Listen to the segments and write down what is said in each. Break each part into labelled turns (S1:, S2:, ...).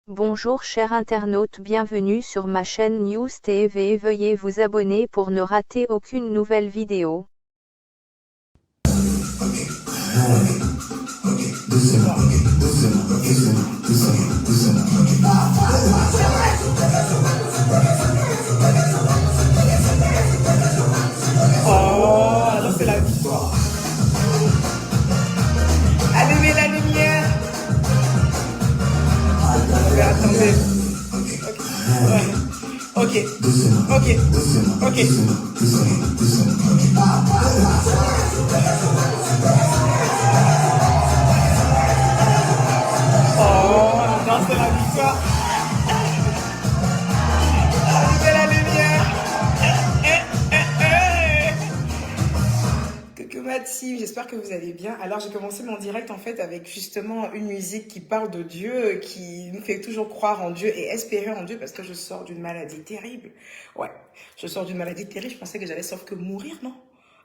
S1: Bonjour chers internautes, bienvenue sur ma chaîne News TV. Veuillez vous abonner pour ne rater aucune nouvelle vidéo.
S2: Oh, alors c'est la victoire. Allumez la lumière. Attendez. Ok. Oh, alors c'est la victoire. Allumez la lumière. Coucou ma team, j'espère que vous allez bien. Alors j'ai commencé mon direct en fait avec justement une musique qui parle de Dieu, qui nous fait toujours croire en Dieu et espérer en Dieu parce que je sors d'une maladie terrible. Ouais, je sors d'une maladie terrible, je pensais que j'allais sauf que mourir, non?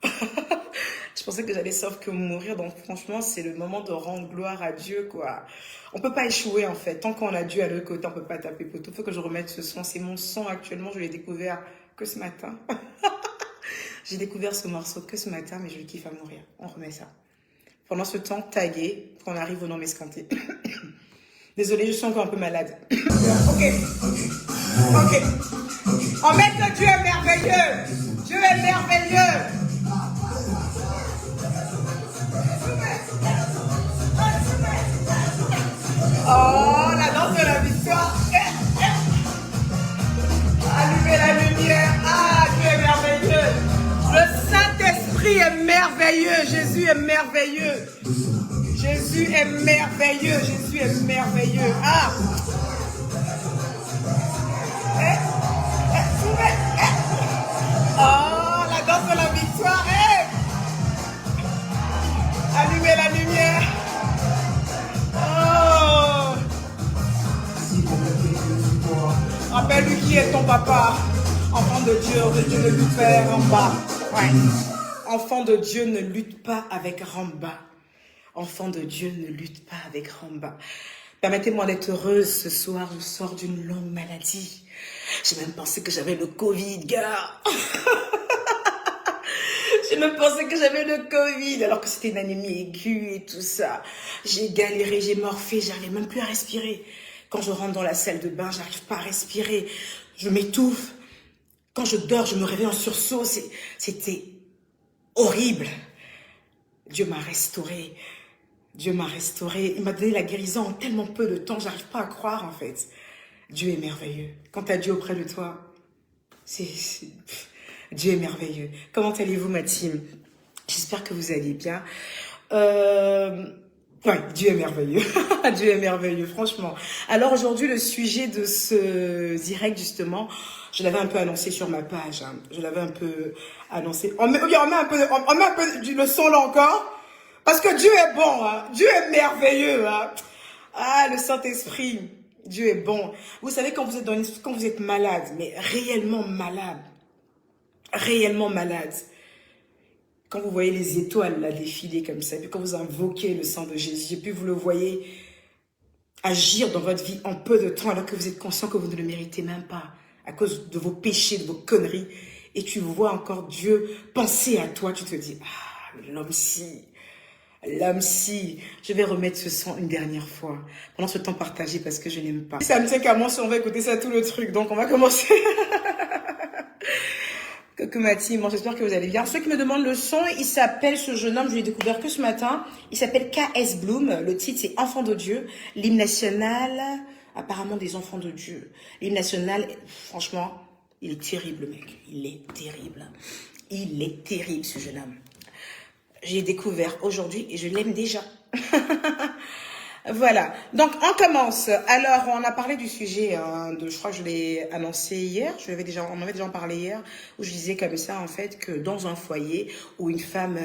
S2: Je pensais que j'allais sauf que mourir, donc franchement c'est le moment de rendre gloire à Dieu quoi. On peut pas échouer en fait, tant qu'on a Dieu à l'autre côté on peut pas taper poteau. Faut que je remette ce son, c'est mon son actuellement, je l'ai découvert que ce matin. J'ai découvert ce morceau que ce matin, mais je le kiffe à mourir. On remet ça. Pendant ce temps, tagué, qu'on arrive au nom escanté. Désolée, je suis encore un peu malade. Ok. En fait, Dieu est merveilleux. Dieu est merveilleux. Oh, la danse de la victoire. Allumez la lumière. Ah, Dieu est merveilleux. Le Saint-Esprit est merveilleux. Jésus est merveilleux. Jésus est merveilleux. Jésus est merveilleux. Ah. Oh, la danse de la victoire. Allumez la lumière. Oh. Rappelle-lui qui est ton papa. Enfant de Dieu ne lutte pas en bas. Ouais. Enfant de Dieu ne lutte pas avec Ramba. Enfant de Dieu ne lutte pas avec Ramba. Permettez-moi d'être heureuse ce soir. Je sors d'une longue maladie. J'ai même pensé que j'avais le Covid, gars. J'ai même pensé que j'avais le Covid, alors que c'était une anémie aiguë et tout ça. J'ai galéré, j'ai morphé, j'arrivais même plus à respirer. Quand je rentre dans la salle de bain, j'arrive pas à respirer. Je m'étouffe. Quand je dors, je me réveille en sursaut. C'était horrible. Dieu m'a restauré. Dieu m'a restauré. Il m'a donné la guérison en tellement peu de temps. J'arrive pas à croire, en fait. Dieu est merveilleux. Quand tu as Dieu auprès de toi, Dieu est merveilleux. Comment allez-vous, ma team? J'espère que vous allez bien. Ouais, Dieu est merveilleux. Dieu est merveilleux, franchement. Alors aujourd'hui, le sujet de ce direct, justement, je l'avais un peu annoncé sur ma page. Hein. Je l'avais un peu annoncé. On met un peu le son là encore. Parce que Dieu est bon. Hein. Dieu est merveilleux. Hein. Ah, le Saint-Esprit. Dieu est bon. Vous savez, quand vous êtes malade, mais réellement malade, quand vous voyez les étoiles là défiler comme ça, et puis quand vous invoquez le sang de Jésus, et puis vous le voyez agir dans votre vie en peu de temps, alors que vous êtes conscient que vous ne le méritez même pas, à cause de vos péchés, de vos conneries, et tu vois encore Dieu penser à toi, tu te dis, ah, l'homme si, je vais remettre ce son une dernière fois, pendant ce temps partagé, parce que je n'aime pas. Ça ne tient qu'à moi si on va écouter ça tout le truc, donc on va commencer. Coucou ma team, j'espère que vous allez bien. Ceux qui me demandent le son, il s'appelle, ce jeune homme, je l'ai découvert que ce matin, il s'appelle K.S. Bloom, le titre c'est Enfant de Dieu, l'hymne national, apparemment des enfants de Dieu. L'hymne national, franchement, il est terrible mec, il est terrible ce jeune homme. J'ai découvert aujourd'hui et je l'aime déjà. Voilà, donc on commence. Alors on a parlé du sujet je crois que je l'ai annoncé hier, on avait déjà parlé hier, où je disais comme ça en fait que dans un foyer où une femme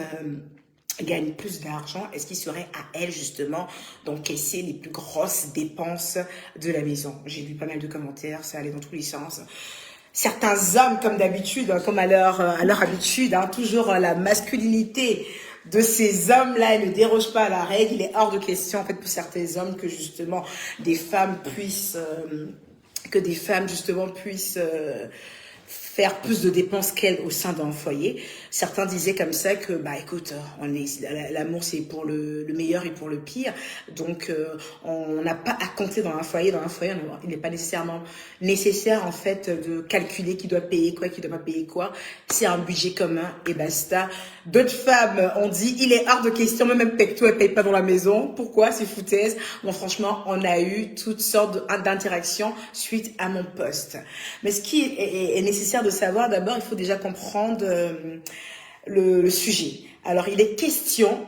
S2: gagne plus d'argent, est-ce qu'il serait à elle justement d'encaisser les plus grosses dépenses de la maison? J'ai lu pas mal de commentaires, ça allait dans tous les sens. Certains hommes, comme d'habitude, comme à leur habitude, toujours la masculinité de ces hommes-là, il ne déroge pas à la règle. Il est hors de question, en fait, pour certains hommes que justement des femmes puissent, faire plus de dépenses qu'elles au sein d'un foyer. Certains disaient comme ça que, bah écoute, l'amour c'est pour le meilleur et pour le pire. Donc, on n'a pas à compter dans un foyer. Dans un foyer, il n'est pas nécessairement nécessaire en fait de calculer qui doit payer quoi, qui doit pas payer quoi. C'est un budget commun et basta. D'autres femmes ont dit, il est hors de question, même Pecto, elle paye pas dans la maison. Pourquoi? C'est foutaise. Bon, franchement, on a eu toutes sortes d'interactions suite à mon post. Mais ce qui est nécessaire de savoir, d'abord, il faut déjà comprendre le sujet. Alors, il est question,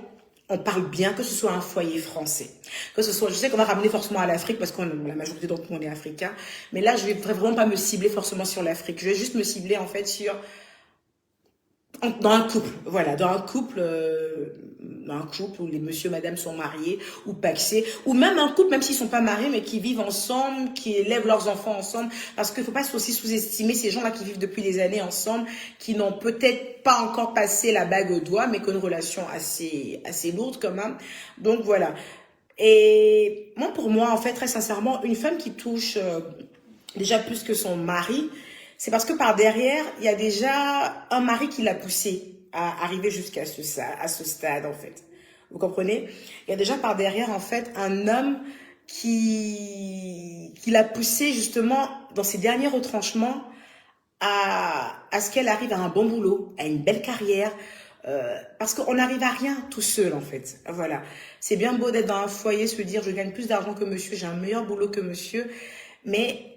S2: on parle bien que ce soit un foyer français, que ce soit, je sais qu'on va ramener forcément à l'Afrique parce que la majorité d'entre nous on est africains, mais là, je vais vraiment pas me cibler forcément sur l'Afrique. Je vais juste me cibler en fait sur dans un couple, voilà, dans un couple où les monsieur, madame sont mariés ou pacsés, ou même un couple, même s'ils sont pas mariés, mais qui vivent ensemble, qui élèvent leurs enfants ensemble, parce qu'il faut pas aussi sous-estimer ces gens-là qui vivent depuis des années ensemble, qui n'ont peut-être pas encore passé la bague au doigt, mais qui ont une relation assez lourde quand même. Donc voilà. Et moi, pour moi, en fait, très sincèrement, une femme qui touche déjà plus que son mari, c'est parce que par derrière, il y a déjà un mari qui l'a poussé à arriver jusqu'à ce stade, en fait. Vous comprenez? Il y a déjà par derrière, en fait, un homme qui l'a poussé justement dans ses derniers retranchements à ce qu'elle arrive à un bon boulot, à une belle carrière, parce qu'on n'arrive à rien tout seul, en fait. Voilà. C'est bien beau d'être dans un foyer, se dire, je gagne plus d'argent que monsieur, j'ai un meilleur boulot que monsieur, mais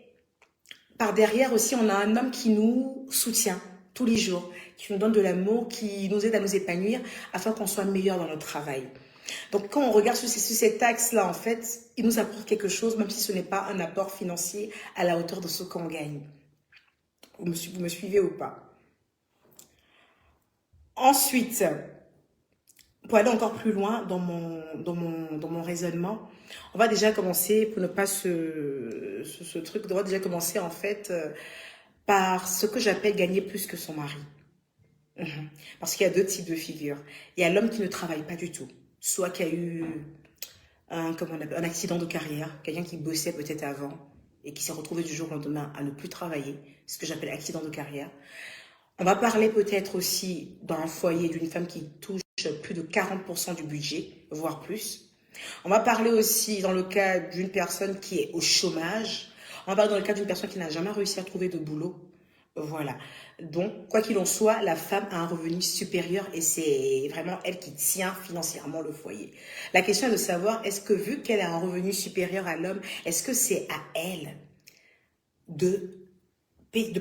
S2: par derrière aussi, on a un homme qui nous soutient tous les jours, qui nous donne de l'amour, qui nous aide à nous épanouir afin qu'on soit meilleur dans notre travail. Donc, quand on regarde sur cet axe-là, en fait, il nous apporte quelque chose, même si ce n'est pas un apport financier à la hauteur de ce qu'on gagne. Vous me suivez ou pas? Ensuite, pour aller encore plus loin dans mon raisonnement, on va déjà commencer, pour ne pas ce truc, on va déjà commencer en fait par ce que j'appelle gagner plus que son mari. Parce qu'il y a deux types de figures. Il y a l'homme qui ne travaille pas du tout, soit qui a eu un accident de carrière, quelqu'un qui bossait peut-être avant et qui s'est retrouvé du jour au lendemain à ne plus travailler, ce que j'appelle accident de carrière. On va parler peut-être aussi dans un foyer d'une femme qui touche plus de 40% du budget, voire plus. On va parler aussi dans le cas d'une personne qui est au chômage. On va parler dans le cas d'une personne qui n'a jamais réussi à trouver de boulot. Voilà. Donc, quoi qu'il en soit, la femme a un revenu supérieur et c'est vraiment elle qui tient financièrement le foyer. La question est de savoir, est-ce que vu qu'elle a un revenu supérieur à l'homme, est-ce que c'est à elle de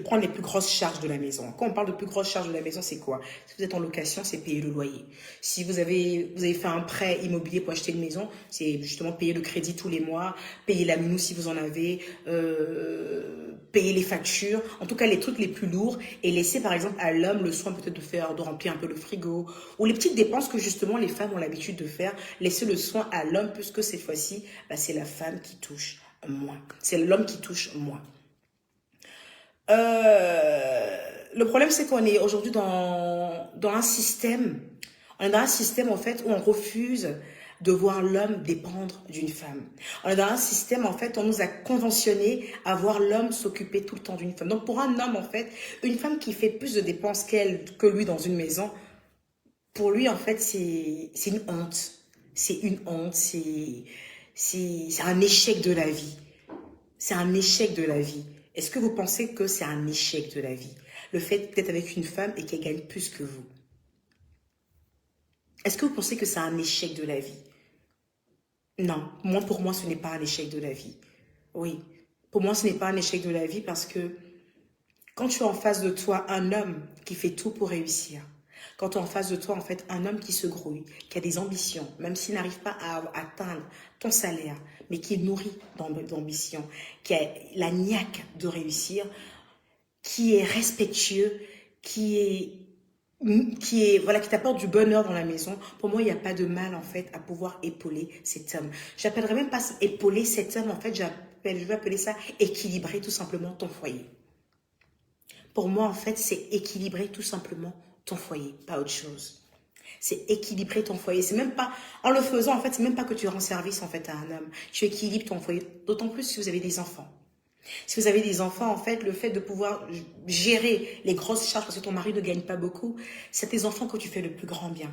S2: prendre les plus grosses charges de la maison. Quand on parle de plus grosses charges de la maison, c'est quoi? Si vous êtes en location, c'est payer le loyer. Si vous avez fait un prêt immobilier pour acheter une maison, c'est justement payer le crédit tous les mois, payer la nounou si vous en avez, payer les factures, en tout cas les trucs les plus lourds, et laisser par exemple à l'homme le soin peut-être de remplir un peu le frigo, ou les petites dépenses que justement les femmes ont l'habitude de faire, laisser le soin à l'homme, puisque cette fois-ci, bah, c'est la femme qui touche moins. C'est l'homme qui touche moins. Le problème, c'est qu'on est aujourd'hui dans un système. On est dans un système, en fait, où on refuse de voir l'homme dépendre d'une femme. On est dans un système, en fait, on nous a conventionné à voir l'homme s'occuper tout le temps d'une femme. Donc, pour un homme, en fait, une femme qui fait plus de dépenses que lui dans une maison, pour lui, en fait, c'est une honte. C'est une honte, c'est un échec de la vie. C'est un échec de la vie. Est-ce que vous pensez que c'est un échec de la vie? Le fait d'être avec une femme et qu'elle gagne plus que vous. Est-ce que vous pensez que c'est un échec de la vie? Non, pour moi, ce n'est pas un échec de la vie. Oui, pour moi, ce n'est pas un échec de la vie parce que quand tu as en face de toi un homme qui fait tout pour réussir, quand tu as en face de toi, en fait, un homme qui se grouille, qui a des ambitions, même s'il n'arrive pas à atteindre ton salaire, mais qui est nourri d'ambition, qui a la niaque de réussir, qui est respectueux, qui t'apporte du bonheur dans la maison, pour moi, il n'y a pas de mal, en fait, à pouvoir épauler cet homme. J'appellerais même pas épauler cet homme, en fait, je vais appeler ça équilibrer tout simplement ton foyer. Pour moi, en fait, c'est équilibrer tout simplement ton foyer, pas autre chose. C'est équilibrer ton foyer. C'est même pas, en le faisant, en fait, c'est même pas que tu rends service, en fait, à un homme. Tu équilibres ton foyer. D'autant plus si vous avez des enfants. Si vous avez des enfants, en fait, le fait de pouvoir gérer les grosses charges parce que ton mari ne gagne pas beaucoup, c'est à tes enfants que tu fais le plus grand bien.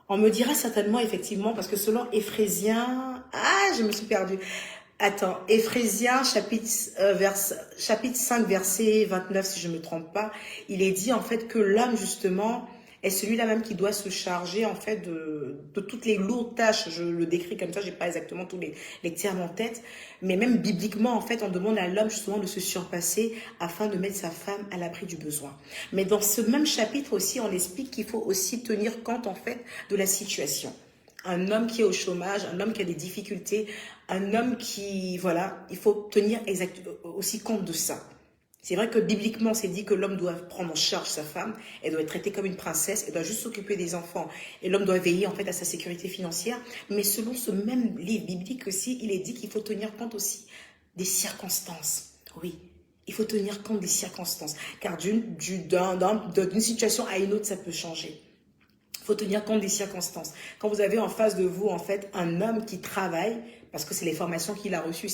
S2: On me dira certainement, effectivement, parce que selon Éphésiens... Ah, je me suis perdue. Attends, Éphésiens, chapitre 5, verset 29, si je ne me trompe pas, il est dit, en fait, que l'homme, justement, est celui-là même qui doit se charger, en fait, de toutes les lourdes tâches. Je le décris comme ça, je n'ai pas exactement tous les termes en tête. Mais même bibliquement, en fait, on demande à l'homme, justement, de se surpasser afin de mettre sa femme à l'abri du besoin. Mais dans ce même chapitre aussi, on explique qu'il faut aussi tenir compte, en fait, de la situation. Un homme qui est au chômage, un homme qui a des difficultés, un homme qui, voilà, il faut tenir aussi compte de ça. C'est vrai que bibliquement, c'est dit que l'homme doit prendre en charge sa femme, elle doit être traitée comme une princesse, elle doit juste s'occuper des enfants. Et l'homme doit veiller en fait à sa sécurité financière. Mais selon ce même livre biblique aussi, il est dit qu'il faut tenir compte aussi des circonstances. Oui, il faut tenir compte des circonstances. Car d'une situation à une autre, ça peut changer. Il faut tenir compte des circonstances. Quand vous avez en face de vous, en fait, un homme qui travaille, parce que c'est les formations qu'il a reçues,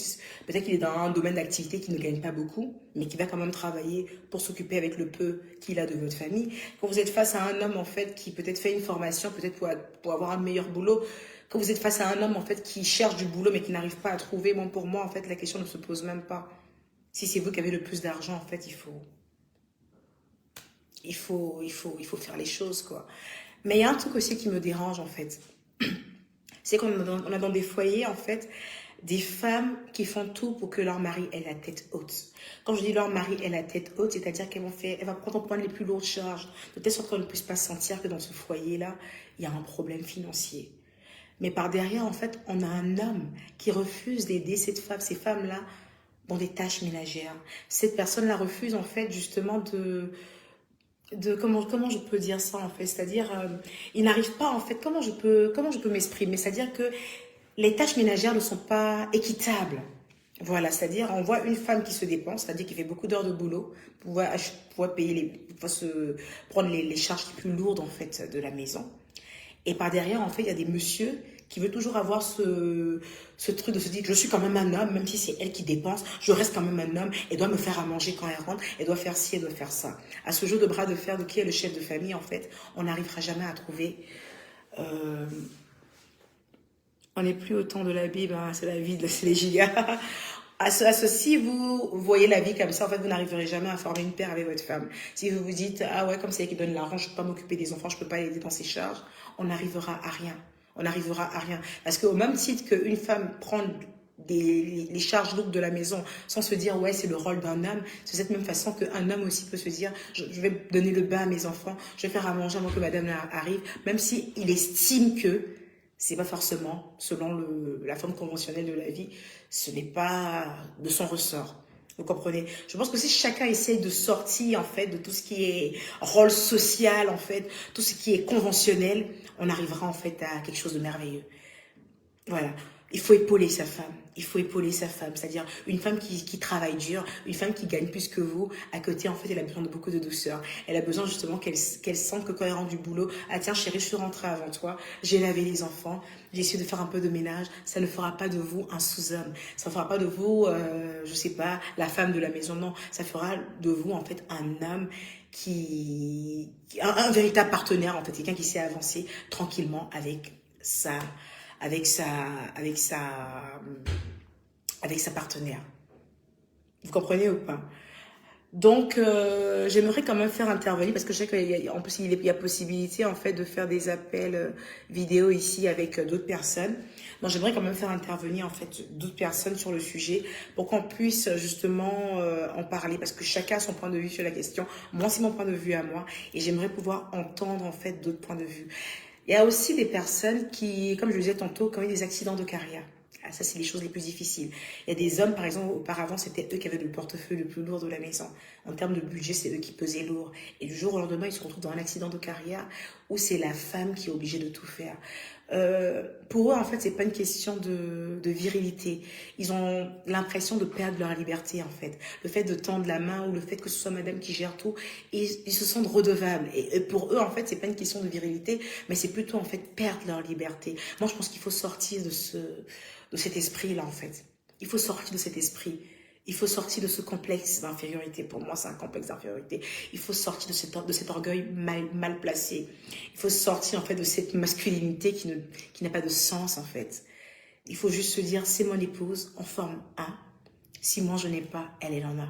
S2: peut-être qu'il est dans un domaine d'activité qui ne gagne pas beaucoup, mais qui va quand même travailler pour s'occuper avec le peu qu'il a de votre famille. Quand vous êtes face à un homme, en fait, qui peut-être fait une formation, peut-être pour avoir un meilleur boulot, quand vous êtes face à un homme, en fait, qui cherche du boulot, mais qui n'arrive pas à trouver, bon, pour moi, en fait, la question ne se pose même pas. Si c'est vous qui avez le plus d'argent, en fait, il faut faire les choses, quoi. Mais il y a un truc aussi qui me dérange, en fait. C'est qu'on a dans des foyers, en fait, des femmes qui font tout pour que leur mari ait la tête haute. Quand je dis leur mari ait la tête haute, c'est-à-dire qu'elle va prendre les plus lourdes charges, de telle sorte qu'on ne puisse pas sentir que dans ce foyer-là, il y a un problème financier. Mais par derrière, en fait, on a un homme qui refuse d'aider ces femmes-là dans des tâches ménagères. Cette personne-là refuse, en fait, justement comment je peux dire ça en fait, c'est-à-dire il n'arrive pas en fait, comment je peux m'exprimer, c'est-à-dire que les tâches ménagères ne sont pas équitables. Voilà, c'est-à-dire on voit une femme qui se dépense, c'est-à-dire qui fait beaucoup d'heures de boulot pour pouvoir payer prendre les charges les plus lourdes en fait de la maison. Et par derrière, en fait, il y a des messieurs qui veulent toujours avoir ce truc de se dire que je suis quand même un homme, même si c'est elle qui dépense, je reste quand même un homme, elle doit me faire à manger quand elle rentre, elle doit faire ci, elle doit faire ça. À ce jeu de bras de fer de qui est le chef de famille, en fait, on n'arrivera jamais à trouver... on n'est plus au temps de la Bible, hein, c'est la vie, c'est les gigas. Si vous voyez la vie comme ça, en fait, vous n'arriverez jamais à former une paire avec votre femme. Si vous vous dites, ah ouais, comme c'est elle qui donne l'argent, je ne peux pas m'occuper des enfants, je ne peux pas l'aider dans ses charges, on n'arrivera à rien. On n'arrivera à rien. Parce qu'au même titre qu'une femme prend les charges lourdes de la maison sans se dire, ouais, c'est le rôle d'un homme, c'est de cette même façon qu'un homme aussi peut se dire, je vais donner le bain à mes enfants, je vais faire à manger avant que madame arrive, même s'il estime que c'est pas forcément, selon la forme conventionnelle de la vie, ce n'est pas de son ressort. Vous comprenez? Je pense que si chacun essaye de sortir, en fait, de tout ce qui est rôle social, en fait, tout ce qui est conventionnel, on arrivera, en fait, à quelque chose de merveilleux. Voilà. Il faut épauler sa femme. Il faut épauler sa femme. C'est-à-dire une femme qui travaille dur, une femme qui gagne plus que vous. À côté, en fait, elle a besoin de beaucoup de douceur. Elle a besoin justement qu'elle sente que quand elle rentre du boulot, ah tiens chérie, je suis rentrée avant toi, j'ai lavé les enfants, j'ai essayé de faire un peu de ménage. Ça ne fera pas de vous un sous-homme. Ça ne fera pas de vous, je sais pas, la femme de la maison. Non, ça fera de vous, en fait, un homme un véritable partenaire, en fait, quelqu'un qui sait avancer tranquillement avec sa partenaire. Vous comprenez ou pas? Donc, j'aimerais quand même faire intervenir, parce que je sais qu'en plus, il y a possibilité, en fait, de faire des appels vidéo ici avec d'autres personnes. Donc, j'aimerais quand même faire intervenir, en fait, d'autres personnes sur le sujet pour qu'on puisse, justement, en parler, parce que chacun a son point de vue sur la question. Moi, c'est mon point de vue à moi, et j'aimerais pouvoir entendre, en fait, d'autres points de vue. Il y a aussi des personnes qui, comme je le disais tantôt, qui ont eu des accidents de carrière. Ah, ça, c'est les choses les plus difficiles. Il y a des hommes, par exemple, auparavant, c'était eux qui avaient le portefeuille le plus lourd de la maison. En termes de budget, c'est eux qui pesaient lourd. Et du jour au lendemain, ils se retrouvent dans un accident de carrière où c'est la femme qui est obligée de tout faire. Pour eux, en fait, c'est pas une question de virilité. Ils ont l'impression de perdre leur liberté, en fait. Le fait de tendre la main ou le fait que ce soit madame qui gère tout, ils se sentent redevables. Et pour eux, en fait, c'est pas une question de virilité, mais c'est plutôt, en fait, perdre leur liberté. Moi, je pense qu'il faut sortir de cet esprit-là, en fait. Il faut sortir de cet esprit. Il faut sortir de ce complexe d'infériorité. Pour moi, c'est un complexe d'infériorité. Il faut sortir de cet orgueil mal placé. Il faut sortir, en fait, de cette masculinité qui n'a pas de sens, en fait. Il faut juste se dire, c'est mon épouse, on forme un. Si moi, je n'ai pas, elle, elle en a.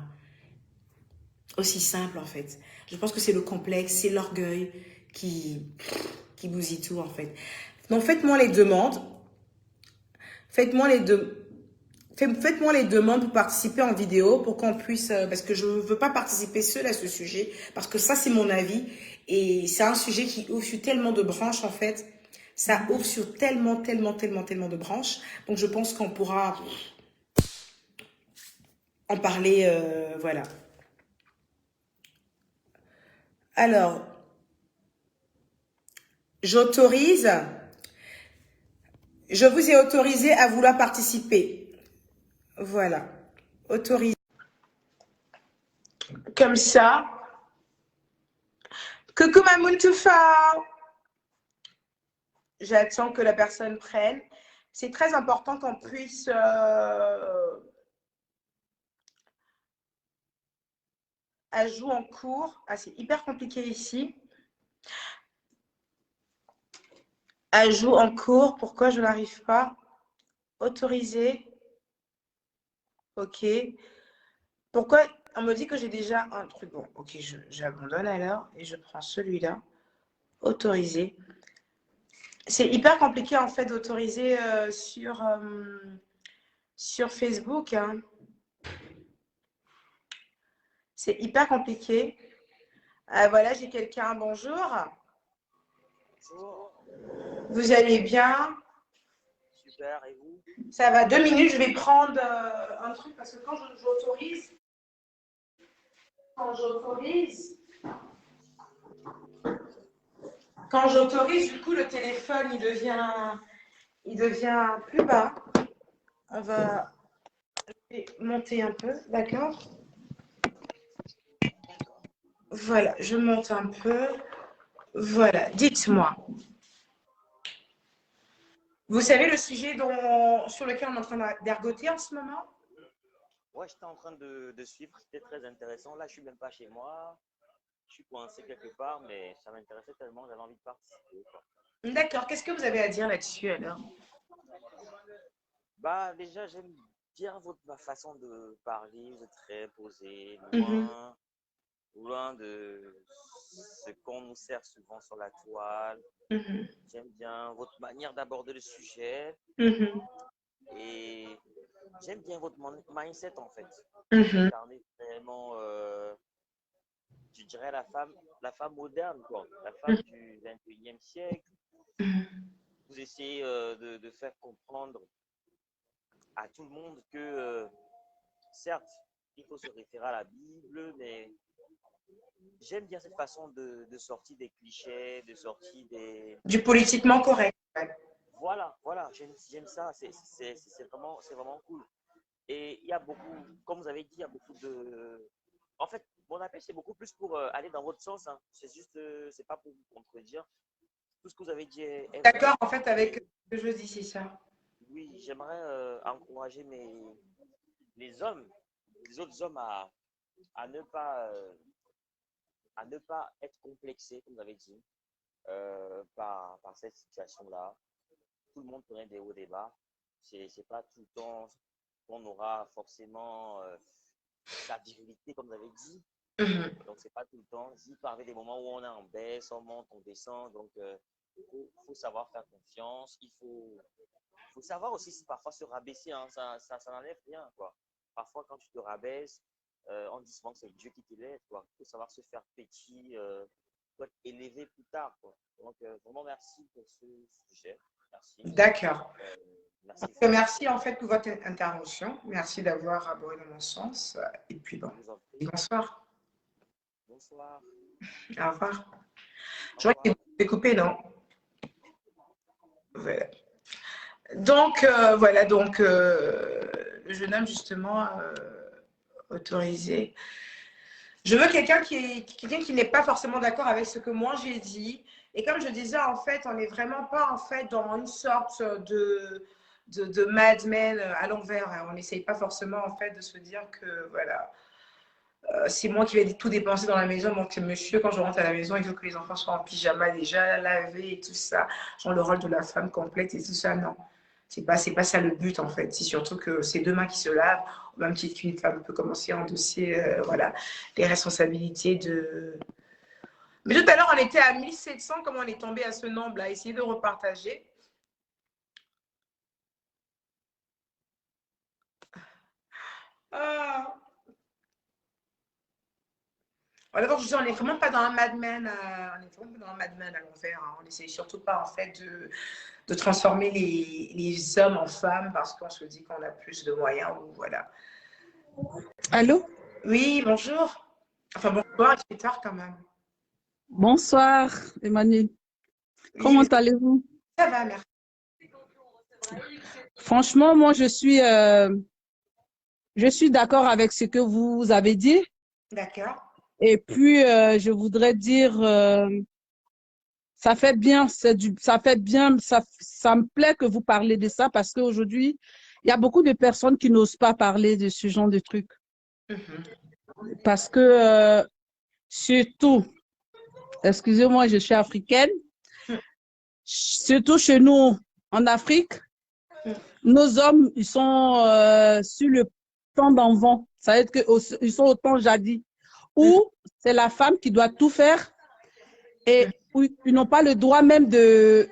S2: Aussi simple, en fait. Je pense que c'est le complexe, c'est l'orgueil qui bousille tout, en fait. Donc, faites-moi les demandes. Faites-moi les deux. Faites-moi les demandes pour participer en vidéo pour qu'on puisse, parce que je ne veux pas participer seule à ce sujet, parce que ça c'est mon avis et c'est un sujet qui ouvre sur tellement de branches en fait, ça ouvre sur tellement de branches, donc je pense qu'on pourra en parler, voilà. Alors, j'autorise, je vous ai autorisé à vouloir participer, voilà, autorisé. Comme ça. Coucou Mamoun Toufa. J'attends que la personne prenne. C'est très important qu'on puisse ajout en cours. Ah, c'est hyper compliqué ici. Ajout en cours. Pourquoi je n'arrive pas? Autoriser. OK. Pourquoi on me dit que j'ai déjà un truc? Bon, OK, j'abandonne alors et je prends celui-là. Autoriser. C'est hyper compliqué en fait d'autoriser sur Facebook. Hein. C'est hyper compliqué. Voilà, j'ai quelqu'un. Bonjour.
S3: Bonjour.
S2: Vous allez bien?
S3: Super, et vous?
S2: Ça va, 2 minutes, je vais prendre un truc parce que quand j'autorise, du coup, le téléphone, il devient plus bas. On va monter un peu, d'accord? Voilà, je monte un peu. Voilà, dites-moi. Vous savez le sujet sur lequel on est en train d'ergoter en ce moment?
S3: Ouais, j'étais en train de suivre, c'était très intéressant. Là, je suis même pas chez moi, je suis coincé quelque part, mais ça m'intéressait tellement, j'avais envie de participer, quoi.
S2: D'accord, qu'est-ce que vous avez à dire là-dessus alors?
S3: Bah, déjà, j'aime bien votre façon de parler, vous êtes très posé,
S2: Mhm,
S3: loin de ce qu'on nous sert souvent sur la toile.
S2: mhm,
S3: J'aime bien votre manière d'aborder le sujet
S2: mhm,
S3: et j'aime bien votre mindset en fait. Vous
S2: mhm,
S3: incarnez vraiment je dirais la femme moderne, quoi, la femme du 21e siècle.
S2: mhm.
S3: Vous essayez de faire comprendre à tout le monde que, certes, il faut se référer à la Bible, mais j'aime bien cette façon de sortir des clichés, de sortir des...
S2: Du politiquement correct.
S3: Voilà, j'aime ça, c'est vraiment cool. Et il y a beaucoup, comme vous avez dit, il y a beaucoup de... En fait, mon appel, c'est beaucoup plus pour aller dans votre sens. Hein. C'est juste, c'est pas pour vous contredire. Tout ce que vous avez dit est vrai.
S2: D'accord, en fait, avec
S3: Et
S2: ce que je dis, c'est ça.
S3: oui, j'aimerais encourager les hommes, les autres hommes à ne pas, euh, à ne pas être complexés, comme vous avez dit, par cette situation-là. Tout le monde connaît des hauts des bas. C'est pas tout le temps qu'on aura forcément sa virilité, comme vous avez dit.
S2: Mhm.
S3: Donc, c'est pas tout le temps. Il peut arriver des moments où on est en baisse, on monte, on descend. Donc, faut savoir faire confiance. Faut savoir aussi si parfois se rabaisser. Hein, ça n'enlève rien. Quoi. Parfois, quand tu te rabaisses, on dit souvent que c'est Dieu qui t'élève. Il faut savoir se faire petit, pour être élevé plus tard. Quoi. Donc, vraiment, merci pour ce sujet. Merci.
S2: D'accord.
S3: Merci.
S2: Merci en fait pour votre intervention. Merci d'avoir abordé dans mon sens. Et puis bon,
S3: Je vous en prie.
S2: bonsoir.
S3: Bonsoir.
S2: Au revoir.
S3: Au
S2: Je vois que
S3: revoir.
S2: c'est coupé, non? Voilà. Donc, voilà, donc le jeune homme, justement, autorisé. Je veux quelqu'un qui n'est pas forcément d'accord avec ce que moi j'ai dit. Et comme je disais, en fait, on n'est vraiment pas en fait dans une sorte de Mad Men à l'envers. Hein. On n'essaye pas forcément en fait de se dire que voilà, c'est moi qui vais tout dépenser dans la maison. Donc, monsieur, quand je rentre à la maison, il veut que les enfants soient en pyjama déjà, lavés et tout ça. Genre le rôle de la femme complète et tout ça. Non, c'est pas ça le but en fait. C'est surtout que c'est deux mains qui se lavent, au même titre qu'une femme peut commencer à endosser voilà, les responsabilités de. Mais tout à l'heure, on était à 1700, comment on est tombé à ce nombre-là? Essayez de repartager. Ah. Voilà, donc je dis, on n'est vraiment pas dans un Mad Men, on est vraiment pas dans un Mad Men à l'envers. Hein. On n'essaie surtout pas en fait de transformer les hommes en femmes parce qu'on se dit qu'on a plus de moyens ou voilà.
S4: Allô?
S2: Oui, bonjour. Enfin, bonsoir, il est tard quand même.
S4: Bonsoir, Emmanuel.
S2: Oui,
S4: Comment allez-vous?
S2: ça va, merci.
S4: Franchement, moi, je suis d'accord avec ce que vous avez dit.
S2: D'accord.
S4: Et puis, je voudrais dire, ça fait bien, ça fait bien, ça me plaît que vous parlez de ça parce qu'aujourd'hui, il y a beaucoup de personnes qui n'osent pas parler de ce genre de trucs. Parce que, surtout, excusez-moi, je suis africaine, surtout chez nous en Afrique, nos hommes, ils sont sur le temps d'avant. Ça veut dire qu'ils sont au temps jadis, où c'est la femme qui doit tout faire et où ils n'ont pas le droit même de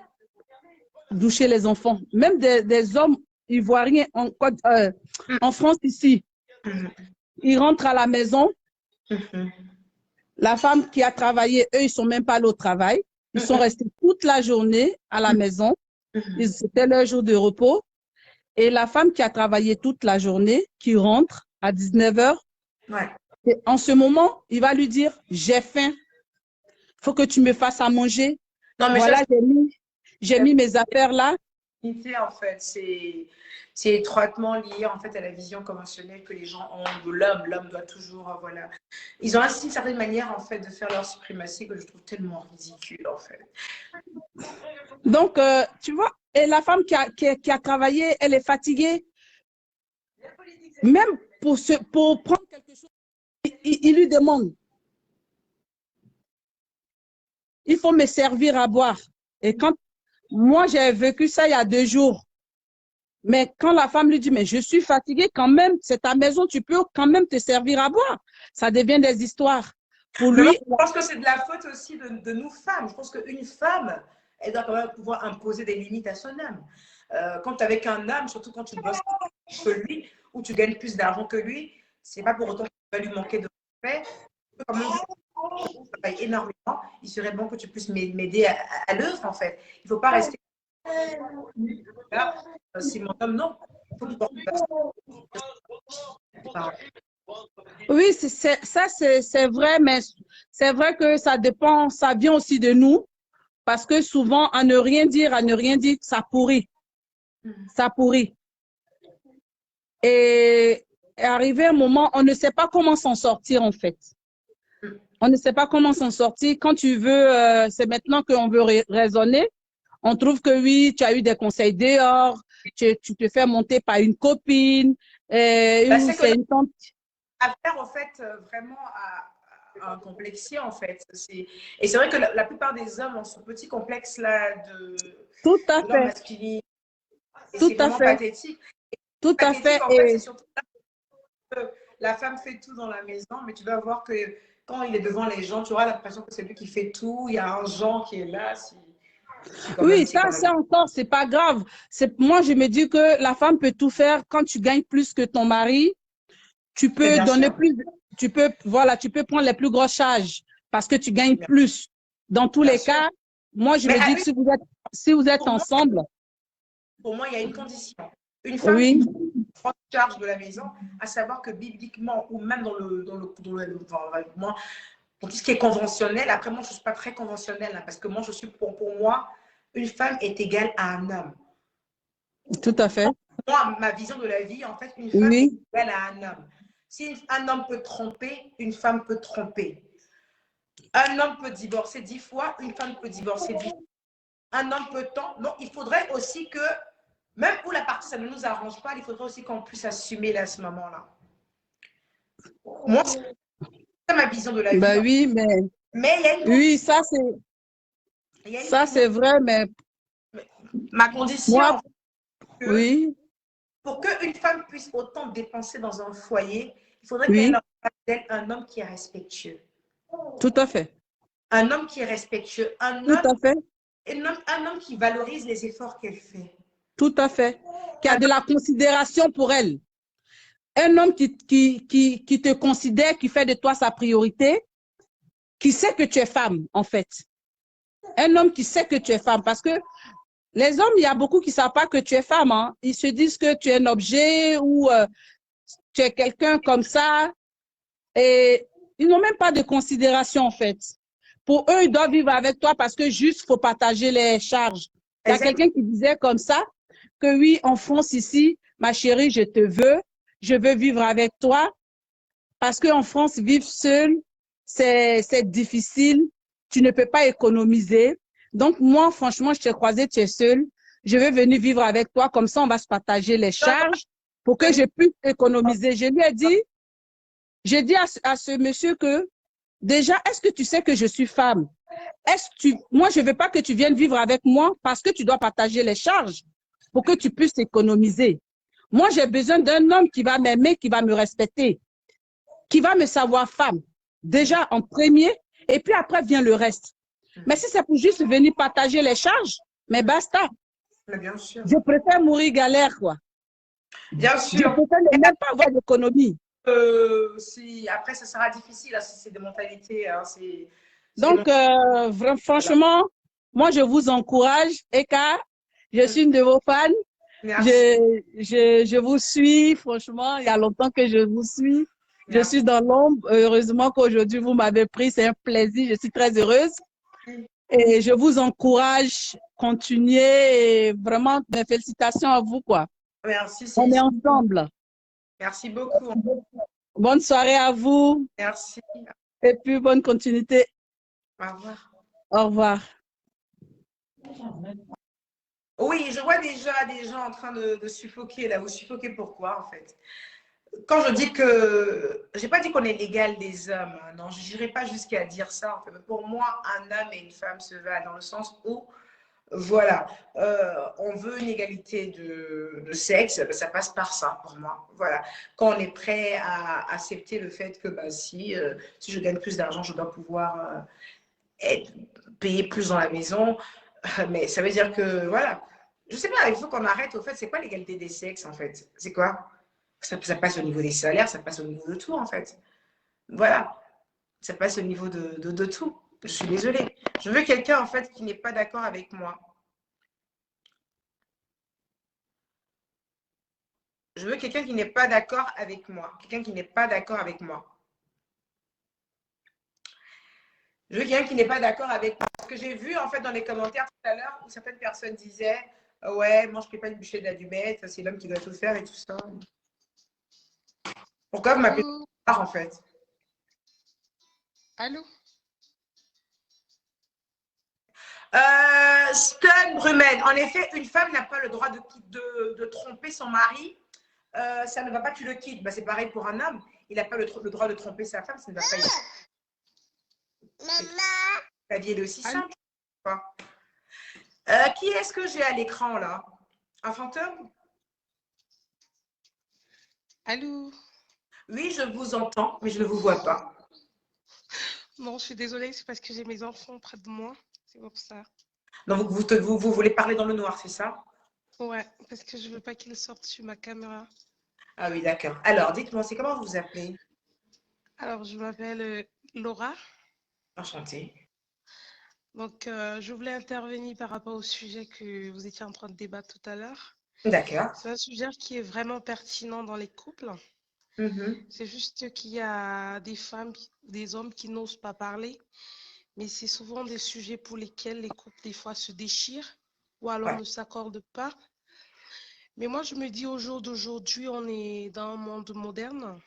S4: doucher les enfants. Même des hommes ivoiriens en France ici, ils rentrent à la maison. La femme qui a travaillé, eux, ils ne sont même pas allés au travail. Ils sont restés toute la journée à la maison. C'était leur jour de repos. Et la femme qui a travaillé toute la journée, qui rentre à 19 heures, en ce moment, il va lui dire, j'ai faim, il faut que tu me fasses à manger.
S2: Non, mais
S4: voilà,
S2: ça,
S4: j'ai mis mes affaires là.
S2: en fait, c'est étroitement lié en fait à la vision conventionnelle que les gens ont de l'homme. L'homme doit toujours, voilà. Ils ont ainsi une certaine manière en fait de faire leur suprématie que je trouve tellement ridicule en fait.
S4: Donc, tu vois, et la femme qui a travaillé, elle est fatiguée. Même pour prendre quelque chose, il lui demande. Il faut me servir à boire. Et quand moi, j'ai vécu ça il y a 2 jours. Mais quand la femme lui dit, mais je suis fatiguée quand même, c'est ta maison, tu peux quand même te servir à boire. Ça devient des histoires. Pour lui,
S2: je pense que c'est de la faute aussi de nous femmes. Je pense qu'une femme, elle doit quand même pouvoir imposer des limites à son homme. Quand tu es avec un homme, surtout quand tu bosses que lui, ou tu gagnes plus d'argent que lui, c'est pas pour autant que tu vas lui manquer de respect. Comme je travaille énormément, il serait bon que tu puisses m'aider à l'œuvre, en fait. Il ne faut pas rester là. C'est mon homme, non. Il faut
S4: oui, ça c'est vrai, mais c'est vrai que ça dépend, ça vient aussi de nous, parce que souvent, à ne rien dire, ça pourrit. Ça pourrit. Et arrivé un moment, on ne sait pas comment s'en sortir, en fait. On ne sait pas comment s'en sortir. Quand tu veux, c'est maintenant qu'on veut raisonner. On trouve que oui, tu as eu des conseils dehors, tu te fais monter par une copine, c'est une tante.
S2: Affaire, en fait, vraiment à un complexier, en fait. Et c'est vrai que la plupart des hommes ont ce petit complexe-là de leur masculinité. Et c'est vraiment pathétique.
S4: Tout à fait.
S2: En fait, c'est surtout que la femme fait tout dans la maison, mais tu vas voir que quand il est devant les gens, tu auras l'impression que c'est lui qui fait tout. Il y a un genre qui est là.
S4: Oui, ça, c'est encore, c'est pas grave. Moi, je me dis que la femme peut tout faire. Quand tu gagnes plus que ton mari, tu peux donner plus, tu peux prendre les plus grosses charges parce que tu gagnes plus. Dans tous les cas, moi, je me dis que si vous êtes ensemble.
S2: Pour moi, il y a une condition. Une femme qui prend charge de la maison, à savoir que bibliquement ou même dans pour tout ce qui est conventionnel, après moi, je ne suis pas très conventionnelle, hein, parce que moi, je suis pour moi, une femme est égale à un homme.
S4: Tout à fait.
S2: Moi, ma vision de la vie, en fait, une femme est
S4: Oui,
S2: égale à un homme. Si un homme peut tromper, une femme peut tromper. Un homme peut divorcer 10 fois, une femme peut divorcer 10 fois. Un homme peut tant. Donc, il faudrait aussi que, même pour la partie, ça ne nous arrange pas, il faudrait aussi qu'on puisse assumer là, à ce moment-là. Moi, c'est ma vision de la vie.
S4: ben oui,
S2: Mais il y a une
S4: oui,
S2: condition.
S4: ça
S2: Il y a une
S4: ça c'est vrai, mais
S2: Ma condition,
S4: moi,
S2: que,
S4: oui,
S2: pour qu'une femme puisse autant dépenser dans un foyer, il faudrait qu'elle
S4: oui,
S2: ait un homme qui est respectueux.
S4: tout à fait,
S2: Un homme qui est respectueux.
S4: tout à fait,
S2: Un homme qui valorise les efforts qu'elle fait.
S4: tout à fait, qui a
S2: Un
S4: de la considération pour elle. Un homme qui te considère, qui fait de toi sa priorité, qui sait que tu es femme, en fait. Un homme qui sait que tu es femme, parce que les hommes, il y a beaucoup qui ne savent pas que tu es femme. Hein. Ils se disent que tu es un objet ou tu es quelqu'un comme ça. Et ils n'ont même pas de considération, en fait. Pour eux, ils doivent vivre avec toi parce que juste, il faut partager les charges. Il y a
S2: Exactement.
S4: quelqu'un qui disait comme ça, que oui, en France, ici, ma chérie, je veux vivre avec toi. Parce qu'en France, vivre seul, c'est difficile. Tu ne peux pas économiser. Donc, moi, franchement, je t'ai croisé, tu es seul. Je vais venir vivre avec toi. Comme ça, on va se partager les charges pour que je puisse économiser. Je lui ai dit, j'ai dit à ce monsieur que, déjà, est-ce que tu sais que je suis femme? Moi, je ne veux pas que tu viennes vivre avec moi parce que tu dois partager les charges pour que tu puisses économiser. Moi, j'ai besoin d'un homme qui va m'aimer, qui va me respecter, qui va me savoir femme. Déjà en premier, et puis après vient le reste. Mais si c'est pour juste venir partager les charges, mais basta.
S2: Mais bien sûr.
S4: Je préfère mourir galère, quoi.
S2: Bien
S4: Je
S2: sûr.
S4: préfère ne même pas avoir d'économie.
S2: Après, ça sera difficile. Hein, c'est des mentalités. Hein,
S4: Donc, franchement, moi, je vous encourage. Eka, je suis une de vos fans.
S2: Merci.
S4: Je vous suis, franchement. Il y a longtemps que je vous suis. Je
S2: Merci.
S4: suis dans l'ombre. Heureusement qu'aujourd'hui, vous m'avez pris. C'est un plaisir. Je suis très heureuse. Et je vous encourage. Continuez. Et vraiment, mes félicitations à vous, quoi.
S2: Merci.
S4: On est ensemble.
S2: Merci beaucoup.
S4: Bonne soirée à vous.
S2: Merci.
S4: Et puis, bonne continuité.
S2: Au revoir.
S4: Au revoir.
S2: Oui, je vois déjà des gens en train de suffoquer là. Vous suffoquez pourquoi en fait? Quand je dis que, j'ai pas dit qu'on est l'égal des hommes, hein, non, je n'irai pas jusqu'à dire ça. En fait. Mais pour moi, un homme et une femme se valent dans le sens où, voilà, on veut une égalité de sexe, ben, ça passe par ça pour moi. Voilà, quand on est prêt à accepter le fait que bah, si je gagne plus d'argent, je dois pouvoir payer plus dans la maison, mais ça veut dire que, voilà, je sais pas, il faut qu'on arrête, au fait, c'est quoi l'égalité des sexes, en fait? C'est quoi? Ça passe au niveau des salaires, ça passe au niveau de tout, en fait. Voilà, ça passe au niveau de tout. Je suis désolée. Je veux quelqu'un, en fait, qui n'est pas d'accord avec moi. Je veux quelqu'un qui n'est pas d'accord avec moi. Quelqu'un qui n'est pas d'accord avec moi. Je veux quelqu'un qui n'est pas d'accord avec moi. Ce que j'ai vu, en fait, dans les commentaires tout à l'heure, où certaines personnes disaient ouais, moi, je ne peux pas une bûcher d'allumette, c'est l'homme qui doit tout faire et tout ça. Pourquoi vous m'appelez en fait?
S5: Allô?
S2: Stun Brumel. En effet, une femme n'a pas le droit de tromper son mari. Ça ne va pas, tu le quittes. Bah, c'est pareil pour un homme. Il n'a pas le droit de tromper sa femme. Ça ne va pas.
S5: Maman.
S2: La vie, elle est aussi
S5: Allô?
S2: simple. Qui est-ce que j'ai à l'écran là? Un fantôme?
S5: Allô?
S2: Oui, je vous entends, mais je ne vous vois pas.
S5: Non, je suis désolée, c'est parce que j'ai mes enfants près de moi. C'est pour ça.
S2: Donc, vous voulez parler dans le noir, c'est ça?
S5: Ouais, parce que je veux pas qu'ils sortent sur ma caméra.
S2: Ah oui, d'accord. Alors, dites-moi, c'est comment vous vous appelez?
S5: Alors, je m'appelle Laura.
S2: Enchantée.
S5: Donc, je voulais intervenir par rapport au sujet que vous étiez en train de débattre tout à l'heure.
S2: D'accord.
S5: C'est un sujet qui est vraiment pertinent dans les couples. C'est juste qu'il y a des femmes, des hommes qui n'osent pas parler, mais c'est souvent des sujets pour lesquels les couples, des fois, se déchirent. ou alors
S2: Ouais.
S5: ne s'accordent pas. Mais moi, je me dis au jour d'aujourd'hui, on est dans un monde moderne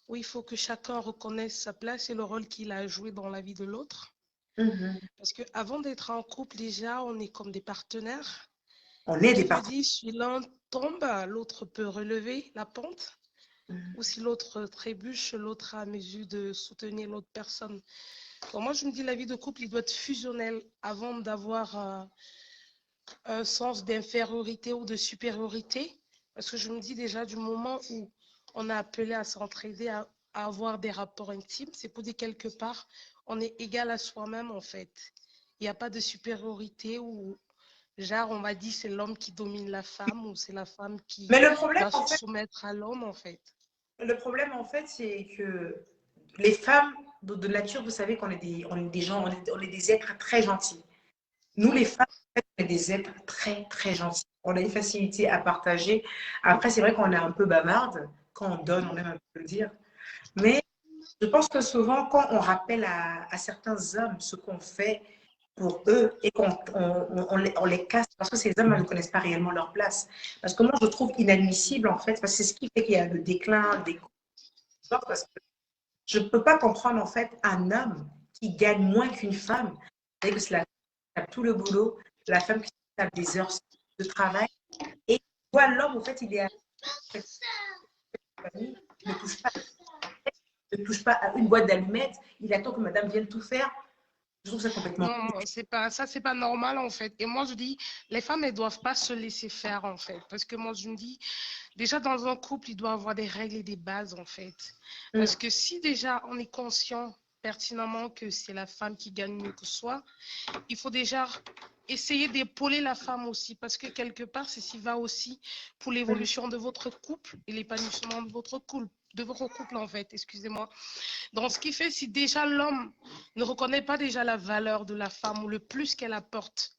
S5: où il faut que chacun reconnaisse sa place et le rôle qu'il a joué dans la vie de l'autre.
S2: Mhm.
S5: Parce qu'avant d'être en couple, déjà, on est comme des partenaires.
S2: On est des
S5: Qui veut
S2: partenaires.
S5: dire, si l'un tombe, l'autre peut relever la pente. Ou si l'autre trébuche, l'autre a à mesure de soutenir l'autre personne. Donc moi, je me dis, la vie de couple, il doit être fusionnel avant d'avoir un sens d'infériorité ou de supériorité. Parce que je me dis déjà, du moment où on a appelé à s'entraider, à avoir des rapports intimes, c'est pour dire quelque part, on est égal à soi-même en fait. Il n'y a pas de supériorité ou genre on va dire c'est l'homme qui domine la femme ou c'est la femme qui
S2: Mais le problème,
S5: doit
S2: en
S5: se
S2: fait,
S5: soumettre à l'homme en fait.
S2: c'est que les femmes de nature, vous savez qu'on est des gens, on est des êtres très gentils. Nous, les
S5: Mm.
S2: femmes, en fait, on est des êtres très, très gentils. On a une facilité à partager. Après, c'est vrai qu'on est un peu bavarde. Quand on donne, on aime un peu le dire. Mais je pense que souvent, quand on rappelle à certains hommes ce qu'on fait pour eux et on les casse parce que ces hommes ne connaissent pas réellement leur place. Parce que moi, je trouve inadmissible, en fait, parce que c'est ce qui fait qu'il y a le déclin des couples. Parce que je ne peux pas comprendre, en fait, un homme qui gagne moins qu'une femme. C'est que c'est la femme qui tape tout le boulot, la femme qui tape des heures de travail. Et toi, l'homme, en fait, il est à la famille, ne touche pas à une boîte d'allumettes, il attend que madame vienne tout faire. Je trouve ça complètement.
S5: Non, c'est pas ça, c'est pas normal en fait. Et moi je dis, les femmes elles doivent pas se laisser faire en fait, parce que moi je me dis, déjà dans un couple il doit y avoir des règles et des bases en fait, parce que si déjà on est conscient pertinemment que c'est la femme qui gagne mieux que soi, il faut déjà essayer d'épauler la femme aussi, parce que quelque part, c'est ce qui va aussi pour l'évolution de votre couple et l'épanouissement de votre couple en fait, excusez-moi. Donc, ce qui fait, si déjà l'homme ne reconnaît pas déjà la valeur de la femme ou le plus qu'elle apporte,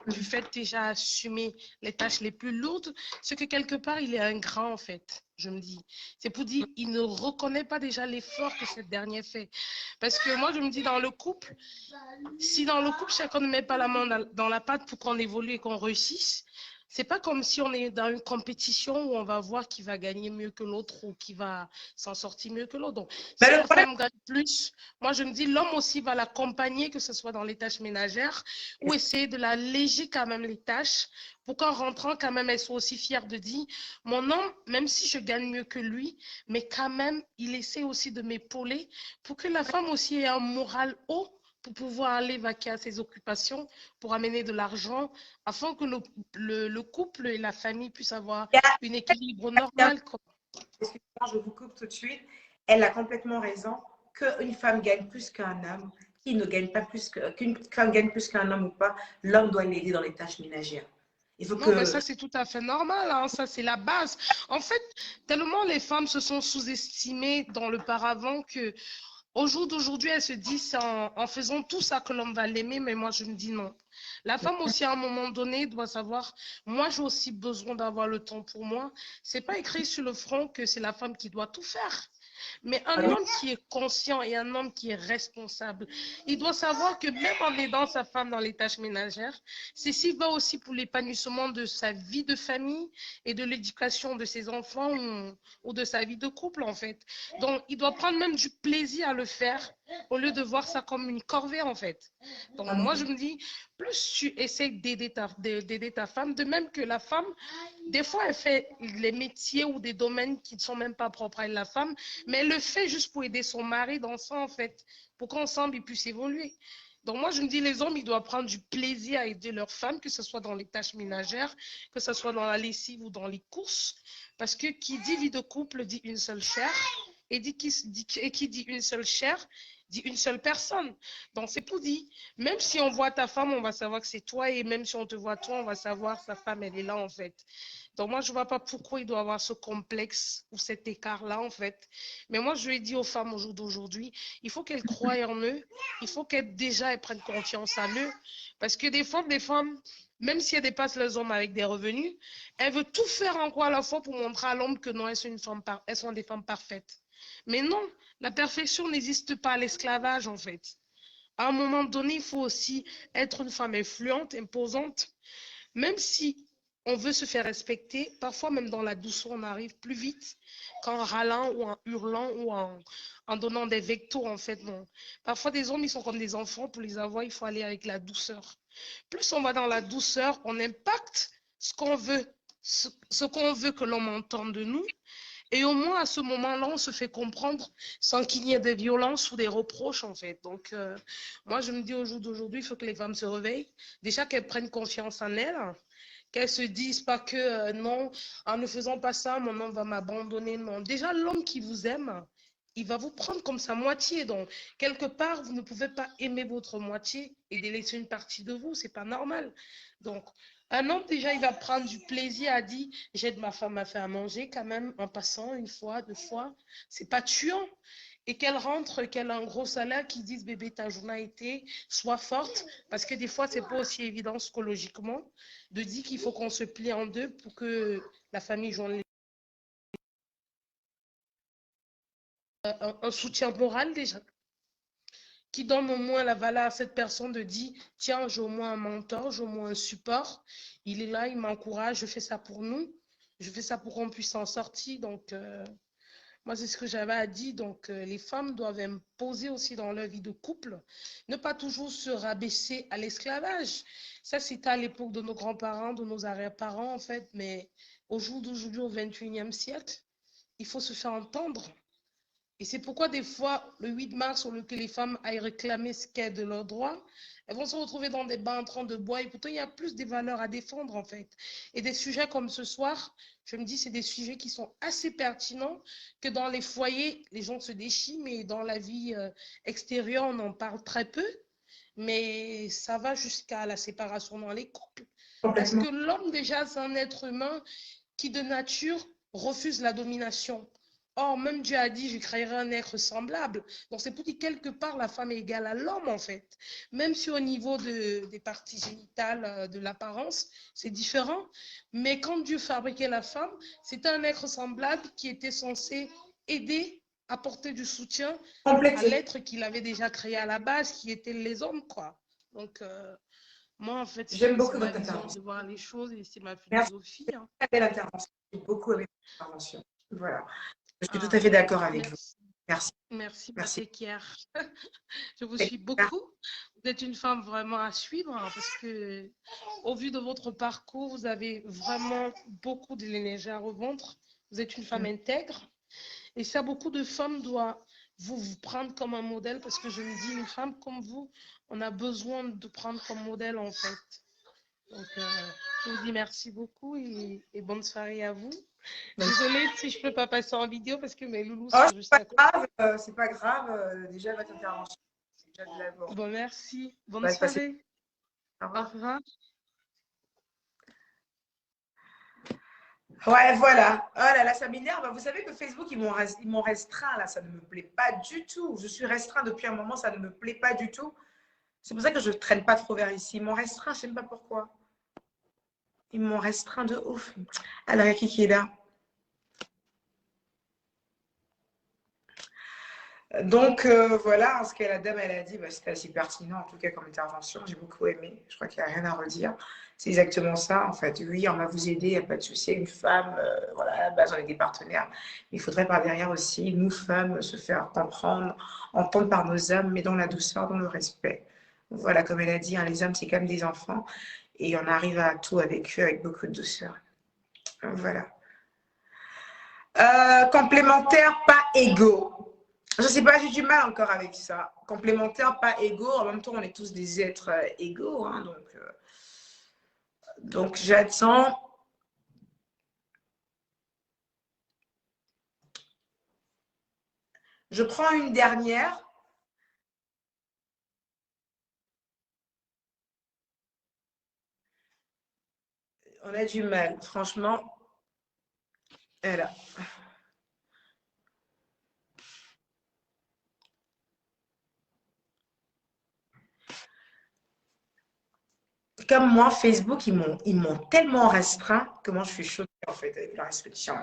S5: du fait déjà assumer les tâches les plus lourdes, c'est que quelque part, il est ingrat en fait, je me dis. C'est pour dire, il ne reconnaît pas déjà l'effort que cette dernière fait. Parce que moi, je me dis, dans le couple, si dans le couple, chacun ne met pas la main dans la pâte pour qu'on évolue et qu'on réussisse, c'est pas comme si on est dans une compétition où on va voir qui va gagner mieux que l'autre ou qui va s'en sortir mieux que l'autre. Donc,
S2: Mais
S5: si
S2: le
S5: la
S2: problème,
S5: femme gagne plus, moi je me dis l'homme aussi va l'accompagner, que ce soit dans les tâches ménagères ou essayer de l'alléger quand même les tâches pour qu'en rentrant quand même elle soit aussi fière de dire mon homme, même si je gagne mieux que lui, mais quand même il essaie aussi de m'épauler pour que la femme aussi ait un moral haut pour pouvoir aller vaquer à ses occupations, pour amener de l'argent, afin que le couple et la famille puissent avoir
S2: il y a,
S5: un équilibre
S2: il y a-
S5: normal, quoi.
S2: excusez-moi, je vous coupe tout de suite. Elle a complètement raison qu'une femme gagne plus qu'un homme, qui ne gagne pas plus qu'une femme gagne plus qu'un homme ou pas, l'homme doit l'aider dans les tâches ménagères. Il faut
S5: Non, ben
S2: que.
S5: ça, c'est tout à fait normal, hein. Ça, c'est la base. En fait, tellement les femmes se sont sous-estimées dans le paravent que au jour d'aujourd'hui, elles se disent c'est en faisant tout ça que l'homme va l'aimer, mais moi, je me dis non. La femme aussi, à un moment donné, doit savoir, moi, j'ai aussi besoin d'avoir le temps pour moi. C'est pas écrit sur le front que c'est la femme qui doit tout faire. Mais
S2: Ah
S5: un
S2: oui.
S5: homme qui est conscient et un homme qui est responsable, il doit savoir que même en aidant sa femme dans les tâches ménagères, ceci va aussi pour l'épanouissement de sa vie de famille et de l'éducation de ses enfants ou de sa vie de couple, en fait. Donc, il doit prendre même du plaisir à le faire au lieu de voir ça comme une corvée, en fait. Donc,
S2: Ah
S5: moi,
S2: oui.
S5: je me dis, plus tu essaies d'aider ta femme, de même que la femme, des fois, elle fait les métiers ou des domaines qui ne sont même pas propres à la femme, mais elle le fait juste pour aider son mari dans ça, en fait, pour qu'ensemble, ils puissent évoluer. Donc moi, je me dis, les hommes, ils doivent prendre du plaisir à aider leurs femmes, que ce soit dans les tâches ménagères, que ce soit dans la lessive ou dans les courses, parce que qui dit vie de couple dit une seule chair, et qui dit une seule chair dit une seule personne. Donc c'est pour dire, même si on voit ta femme, on va savoir que c'est toi, et même si on te voit toi, on va savoir sa femme, elle est là, en fait. Donc moi, je ne vois pas pourquoi il doit avoir ce complexe ou cet écart-là, en fait. Mais moi, je lui ai dit aux femmes au jour d'aujourd'hui, il faut qu'elles croient en eux, il faut qu'elles déjà elles prennent confiance en eux. Parce que des fois, des femmes, même si elles dépassent les hommes avec des revenus, elles veulent tout faire en quoi à la fois pour montrer à l'homme que non, elles sont des femmes parfaites. Mais non, la perfection n'existe pas à l'esclavage, en fait. À un moment donné, il faut aussi être une femme influente, imposante, Même si on veut se faire respecter, parfois même dans la douceur, on arrive plus vite qu'en râlant ou en hurlant ou en donnant des vectos, en fait, non. Parfois, des hommes, ils sont comme des enfants. Pour les avoir, il faut aller avec la douceur. Plus on va dans la douceur, on impacte ce qu'on veut, ce qu'on veut que l'homme entende de nous. Et au moins, à ce moment-là, on se fait comprendre sans qu'il y ait de violence ou des reproches, en fait. Donc, moi, je me dis au jour d'aujourd'hui, il faut que les femmes se réveillent. Déjà qu'elles prennent confiance en elles, qu'elles se disent pas que non, en ne faisant pas ça, mon homme va m'abandonner. Non, déjà, l'homme qui vous aime, il va vous prendre comme sa moitié. Donc, quelque part, vous ne pouvez pas aimer votre moitié et délaisser une partie de vous. C'est pas normal. Donc, un homme, déjà, il va prendre du plaisir à dire, j'aide ma femme à faire à manger quand même en passant une fois, deux fois. C'est pas tuant. Et qu'elle rentre, qu'elle a un gros salaire, qui dise, bébé, ta journée a été, sois forte. Parce que des fois, c'est pas aussi évident psychologiquement de dire qu'il faut qu'on se plie en deux pour que la famille joigne un soutien moral déjà, qui donne au moins la valeur à cette personne de dire, tiens, j'ai au moins un mentor, j'ai au moins un support, il est là, il m'encourage, je fais ça pour nous, je fais ça pour qu'on puisse s'en sortir. Donc, moi, c'est ce que j'avais à dire. Donc, les femmes doivent imposer aussi dans leur vie de couple, ne pas toujours se rabaisser à l'esclavage. Ça, c'était à l'époque de nos grands-parents, de nos arrière-parents, en fait, mais au jour d'aujourd'hui, au 21e siècle, il faut se faire entendre. Et c'est pourquoi des fois, le 8 mars, au lieu que les femmes aillent réclamer ce qu'est de leurs droits, elles vont se retrouver dans des bains en train de boire. Et pourtant, il y a plus des valeurs à défendre, en fait. Et des sujets comme ce soir, je me dis, c'est des sujets qui sont assez pertinents, que dans les foyers, les gens se déchirent, mais dans la vie extérieure, on en parle très peu. Mais ça va jusqu'à la séparation dans les couples. Parce
S2: Complètement.
S5: que l'homme, déjà, c'est un être humain qui, de nature, refuse la domination. Or, même Dieu a dit, je créerai un être semblable. Donc, c'est pour dire quelque part, la femme est égale à l'homme, en fait. Même si au niveau des parties génitales, de l'apparence, c'est différent. Mais quand Dieu fabriquait la femme, c'était un être semblable qui était censé aider, apporter du soutien à
S2: Complété.
S5: l'être qu'il avait déjà créé à la base, qui étaient les hommes, quoi. Donc, moi, en fait,
S2: J'aime
S5: c'est
S2: beaucoup
S5: ma
S2: votre
S5: vision
S2: intervention.
S5: de voir les choses et c'est ma
S2: Merci.
S5: philosophie. Hein.
S2: Très belle intervention. J'ai beaucoup aimé votre intervention. Voilà. Je suis tout
S5: Ah,
S2: à fait d'accord avec vous.
S5: merci.
S2: Merci.
S5: Merci,
S2: Merci.
S5: Patrick. Je vous
S2: C'est
S5: suis
S2: clair.
S5: beaucoup. Vous êtes une femme vraiment à suivre hein, parce que, au vu de votre parcours, vous avez vraiment beaucoup de l'énergie à revendre. Vous êtes une femme intègre. Et ça, beaucoup de femmes doivent vous prendre comme un modèle parce que je me dis, une femme comme vous, on a besoin de prendre comme modèle en fait. Donc, je vous dis merci beaucoup et bonne soirée à vous. Désolée si je ne peux pas passer en vidéo parce que mes loulous
S2: Oh,
S5: sont
S2: c'est
S5: juste
S2: pas
S5: à côté.
S2: grave. C'est pas grave. Déjà, votre intervention, c'est déjà de l'avant.
S5: Bon, merci. Bonne
S2: Va se passer.
S5: soirée.
S2: Au
S5: Au
S2: revoir.
S5: revoir.
S2: Ouais, voilà. Oh là là, ça m'énerve. Vous savez que Facebook, ils m'ont restreint, là. Ça ne me plaît pas du tout. Je suis restreint depuis un moment, ça ne me plaît pas du tout. C'est pour ça que je ne traîne pas trop vers ici. Ils m'ont restreint, je ne sais même pas pourquoi. Ils m'ont restreint de ouf. Alors, il y a qui est là? Donc, voilà ce que la dame, elle a dit. Bah, c'était assez pertinent, en tout cas, comme intervention. J'ai beaucoup aimé. Je crois qu'il n'y a rien à redire. C'est exactement ça, en fait. Oui, on va vous aider, il n'y a pas de souci. Une femme, voilà, à la base, on est des partenaires. Il faudrait par derrière aussi, nous, femmes, se faire comprendre, entendre par nos hommes, mais dans la douceur, dans le respect. Voilà, comme elle a dit, hein, les hommes, c'est comme des enfants. Et on arrive à tout avec eux, avec beaucoup de douceur. Voilà. Complémentaire, pas égaux. Je ne sais pas, j'ai du mal encore avec ça. Complémentaire, pas égaux. En même temps, on est tous des êtres égaux. Hein, donc j'attends. Je prends une dernière. On a du mal, franchement. Voilà. Comme moi, Facebook, ils m'ont tellement restreint que moi, je suis choquée, en fait, avec la restriction.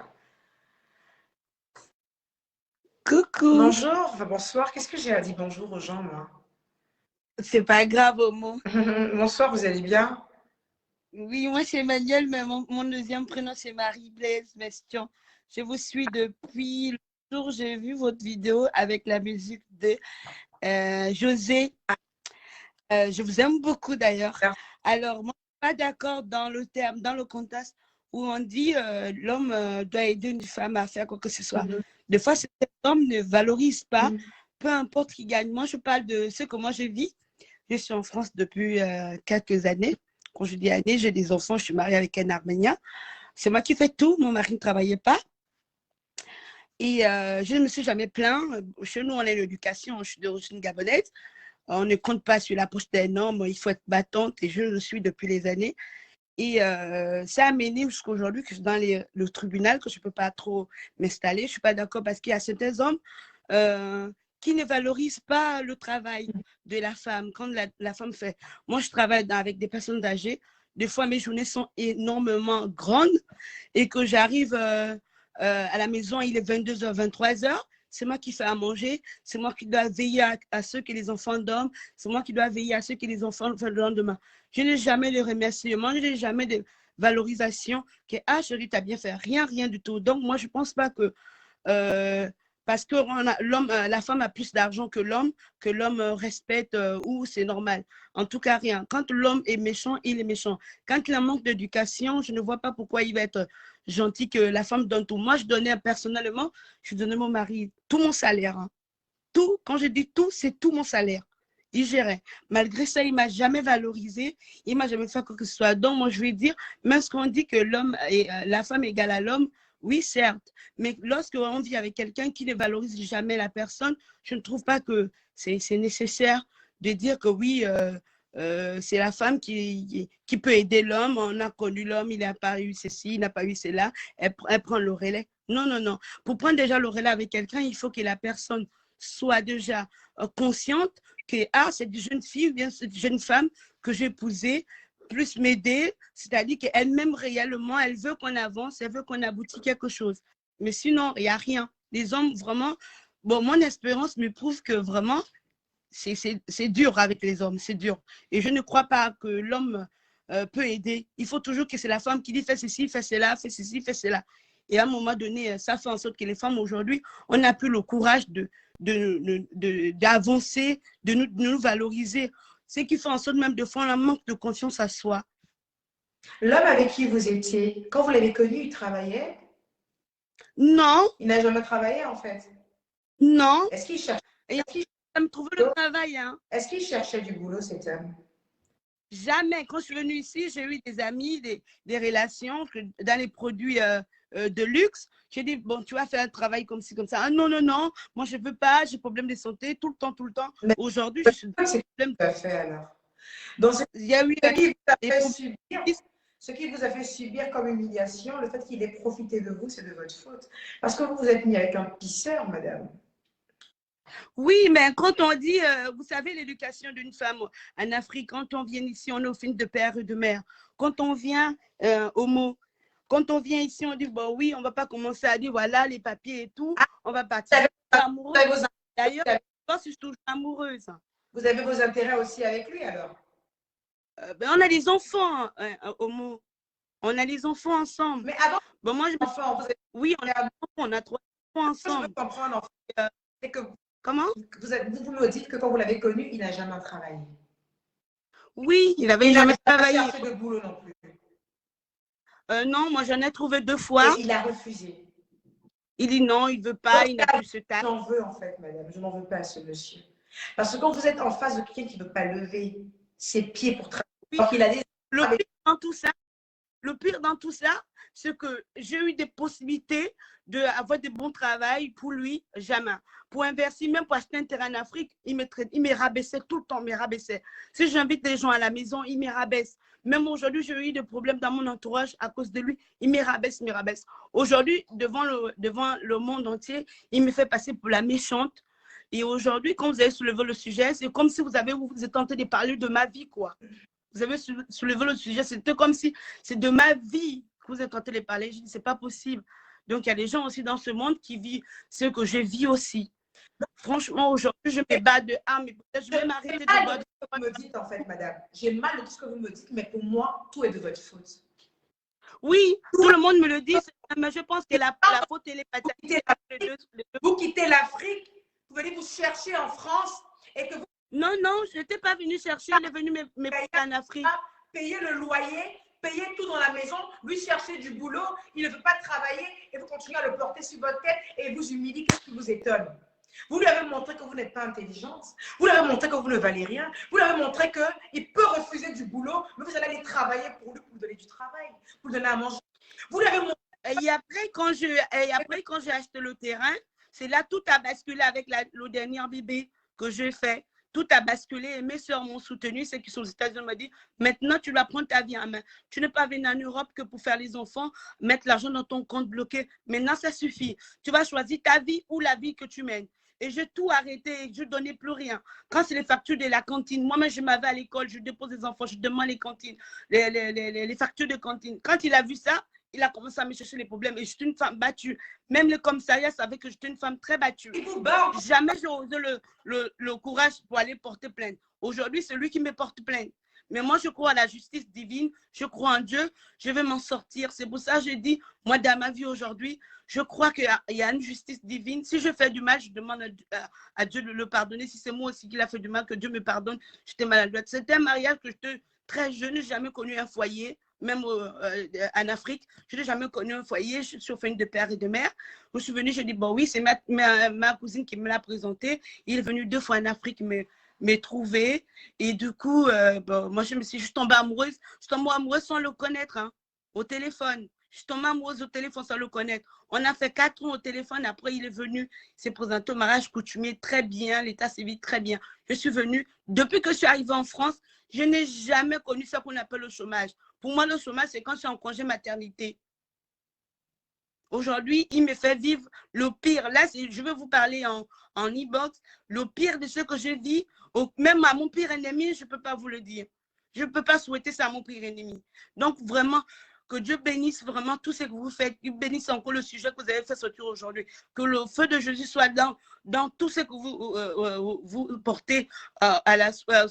S6: Coucou,
S2: Bonjour, enfin, bonsoir. Qu'est-ce que j'ai à dire bonjour aux gens, moi?
S6: c'est pas grave, Omo.
S2: Bonsoir, vous allez bien?
S6: Oui, moi c'est Emmanuel, mais mon deuxième prénom c'est Marie-Blaise Mestion. Je vous suis depuis le jour où j'ai vu votre vidéo avec la musique de José. Je vous aime beaucoup d'ailleurs. Alors, moi, je ne suis pas d'accord dans le terme, dans le contexte où on dit l'homme doit aider une femme à faire quoi que ce soit. Des fois, cet homme ne valorise pas, peu importe qui gagne. Moi, je parle de ce que moi je vis. Je suis en France depuis quelques années. Quand je dis années, j'ai des enfants, je suis mariée avec un Arménien. C'est moi qui fais tout, mon mari ne travaillait pas. Et je ne me suis jamais plaint. Chez nous, on est l'éducation, je suis d'origine gabonaise. On ne compte pas sur la poche d'un homme, il faut être battante et je le suis depuis les années. Et ça a mené jusqu'à aujourd'hui que je suis dans le tribunal, que je ne peux pas trop m'installer. Je ne suis pas d'accord parce qu'il y a certains hommes qui ne valorisent pas le travail de la femme. Quand la femme fait… Moi, je travaille avec des personnes âgées. Des fois, mes journées sont énormément grandes et que j'arrive à la maison, il est 22h, 23h. C'est moi qui fais à manger, c'est moi qui dois veiller à ceux que les enfants dorment, c'est moi qui dois veiller à ceux que les enfants font le lendemain. Je n'ai jamais de remerciement, je n'ai jamais de valorisation que « Ah, chérie, tu as bien fait ». Rien, rien du tout. Donc, moi, je ne pense pas que parce que la femme a plus d'argent que l'homme respecte ou c'est normal. En tout cas, rien. Quand l'homme est méchant, il est méchant. Quand il a un manque d'éducation, je ne vois pas pourquoi il va être gentil que la femme donne tout. Moi, je donnais personnellement, je donnais à mon mari tout mon salaire. Hein. Tout, quand je dis tout, c'est tout mon salaire. Il gérait. Malgré ça, il ne m'a jamais valorisé. Il ne m'a jamais fait quoi que ce soit. Donc, moi, je vais dire, même ce qu'on dit que la femme est égale à l'homme, oui, certes. Mais lorsqu'on vit avec quelqu'un qui ne valorise jamais la personne, je ne trouve pas que c'est nécessaire de dire que oui, c'est la femme qui peut aider l'homme. On a connu l'homme, il n'a pas eu ceci, il n'a pas eu cela. Elle prend le relais. Non, non, non. Pour prendre déjà le relais avec quelqu'un, il faut que la personne soit déjà consciente que cette jeune fille ou bien cette jeune femme que j'ai épousée plus m'aider, c'est-à-dire qu'elle m'aime réellement, elle veut qu'on avance, elle veut qu'on aboutisse quelque chose. Mais sinon, il n'y a rien. Les hommes, vraiment, bon, mon expérience me prouve que vraiment, c'est dur avec les hommes, c'est dur. Et je ne crois pas que l'homme peut aider. Il faut toujours que c'est la femme qui dit fais ceci, fais cela, fais ceci, fais cela. Et à un moment donné, ça fait en sorte que les femmes aujourd'hui, on n'a plus le courage d'avancer, de nous valoriser. Ce qui fait en sorte même de faire un manque de confiance à soi.
S2: L'homme avec qui vous étiez, quand vous l'avez connu, il travaillait?
S6: Non.
S2: Il n'a jamais travaillé en fait?
S6: Non.
S2: Est-ce qu'il cherchait?
S6: Me trouver le travail. Hein.
S2: Est-ce qu'il cherchait du boulot, cet homme?
S6: Jamais. Quand je suis venue ici, j'ai eu des amis, des relations dans les produits de luxe. J'ai dit, bon, tu vas faire un travail comme ci, comme ça. Ah, non, non, non, moi, je ne veux pas, j'ai problème de santé tout le temps, tout le temps. Aujourd'hui, je suis dans
S2: ce
S6: problème
S2: de fait alors. Donc,
S6: il y a eu
S2: ce qui vous a fait subir comme humiliation, le fait qu'il ait profité de vous, c'est de votre faute. Parce que vous vous êtes mis avec un pisseur, madame.
S6: Oui, mais quand on dit, vous savez, l'éducation d'une femme en Afrique, quand on vient ici, on est au film de père et de mère. Quand on vient homo, quand on vient ici, on dit, bon oui, on ne va pas commencer à dire, voilà, les papiers et tout, on va partir amoureuse. D'ailleurs, je suis toujours amoureuse.
S2: Vous avez vos intérêts aussi avec lui, alors?
S6: Ben, on a des enfants, homo. On a des enfants ensemble.
S2: Mais avant,
S6: bon, moi, oui, on a 3 enfants ensemble.
S2: Je veux comprendre, en fait, c'est que
S6: comment?
S2: Vous me dites que quand vous l'avez connu, il n'a jamais travaillé.
S6: Oui, il n'avait jamais travaillé.
S2: Il n'a pas cherché de boulot non plus.
S6: Non, moi, j'en ai trouvé 2 fois.
S2: Et il a refusé.
S6: Il dit non, il ne veut pas, il n'a plus ce talent.
S2: J'en veux, en fait, madame. Je n'en veux pas à ce monsieur. Parce que quand vous êtes en face de quelqu'un qui ne veut pas lever ses pieds pour travailler,
S6: oui,
S2: il a des...
S6: le pire dans tout ça, c'est que j'ai eu des possibilités d'avoir de bons travail pour lui, jamais. Pour investir, même pour acheter un terrain en Afrique, il me rabaissait tout le temps, il me rabaissait. Si j'invite des gens à la maison, il me rabaisse. Même aujourd'hui, j'ai eu des problèmes dans mon entourage à cause de lui. Il me rabaisse, il me rabaisse. Aujourd'hui, devant le monde entier, il me fait passer pour la méchante. Et aujourd'hui, quand vous avez soulevé le sujet, c'est comme si vous êtes tenté de parler de ma vie, quoi. Vous avez soulevé le sujet, c'était comme si c'est de ma vie que vous êtes tenté de parler. Je dis, c'est pas possible. Donc, il y a des gens aussi dans ce monde qui vivent ce que je vis aussi. Franchement, aujourd'hui, je me bats de âme. Mais peut-être je vais m'arrêter de boire.
S2: J'ai mal de ce que vous me dites, en fait, madame. J'ai mal de tout ce que vous me dites, mais pour moi, tout est de votre faute.
S6: Oui, tout le monde me le dit, mais je pense que la faute, elle est partagée.
S2: Vous quittez l'Afrique, vous venez vous chercher en France et que vous
S6: Non, non, je n'étais pas venue chercher, elle est venue me porter en Afrique.
S2: payez le loyer, payez tout dans la maison, lui chercher du boulot, il ne veut pas travailler et vous continuez à le porter sur votre tête et vous humilie. Qu'est-ce qui vous étonne? Vous lui avez montré que vous n'êtes pas intelligente. Vous lui avez montré que vous ne valez rien. Vous lui avez montré qu'il peut refuser du boulot, mais vous allez aller travailler pour lui, pour lui donner du travail, pour lui donner à manger. Vous lui avez montré.
S6: Et après, quand j'ai acheté le terrain, c'est là tout a basculé avec le dernier bébé que j'ai fait. Tout a basculé et mes soeurs m'ont soutenu. Ceux qui sont aux États-Unis m'ont dit, maintenant, tu vas prendre ta vie en main. Tu n'es pas venu en Europe que pour faire les enfants, mettre l'argent dans ton compte bloqué. Maintenant, ça suffit. Tu vas choisir ta vie ou la vie que tu mènes. Et j'ai tout arrêté, je ne donnais plus rien. Quand c'est les factures de la cantine, moi-même, je m'avais à l'école, je dépose les enfants, je demande les cantines, les factures de cantine. Quand il a vu ça, il a commencé à me chercher les problèmes. Et je suis une femme battue. Même le commissariat savait que j'étais une femme très battue. Jamais j'ai osé le courage pour aller porter plainte. Aujourd'hui, c'est lui qui me porte plainte. Mais moi, je crois à la justice divine. Je crois en Dieu. Je vais m'en sortir. C'est pour ça que je dis, moi, dans ma vie aujourd'hui, je crois qu'il y a une justice divine. Si je fais du mal, je demande à Dieu de le pardonner. Si c'est moi aussi qui l'a fait du mal, que Dieu me pardonne. J'étais maladroite. C'était un mariage que j'étais très jeune. Je n'ai jamais connu un foyer. Même en Afrique, je n'ai jamais connu un foyer. Je suis orpheline de père et de mère. Je suis venue, je dis, bon oui, c'est ma cousine qui me l'a présenté. Il est venu 2 fois en Afrique me trouver. Et du coup, bon, moi, je suis tombée amoureuse. Je suis tombée amoureuse sans le connaître, hein, au téléphone. Je suis tombée amoureuse au téléphone sans le connaître. On a fait 4 ans au téléphone. Après, il est venu, il s'est présenté au mariage coutumier très bien, l'état civil très bien. Je suis venue. Depuis que je suis arrivée en France, je n'ai jamais connu ça qu'on appelle le chômage. Pour moi, le chômage, c'est quand je suis en congé maternité. Aujourd'hui, il me fait vivre le pire. Là, je vais vous parler en e-box. Le pire de ce que je vis, même à mon pire ennemi, je ne peux pas vous le dire. Je ne peux pas souhaiter ça à mon pire ennemi. Donc, vraiment, que Dieu bénisse vraiment tout ce que vous faites. Qu'il bénisse encore le sujet que vous avez fait sortir aujourd'hui. Que le feu de Jésus soit dans tout ce que vous portez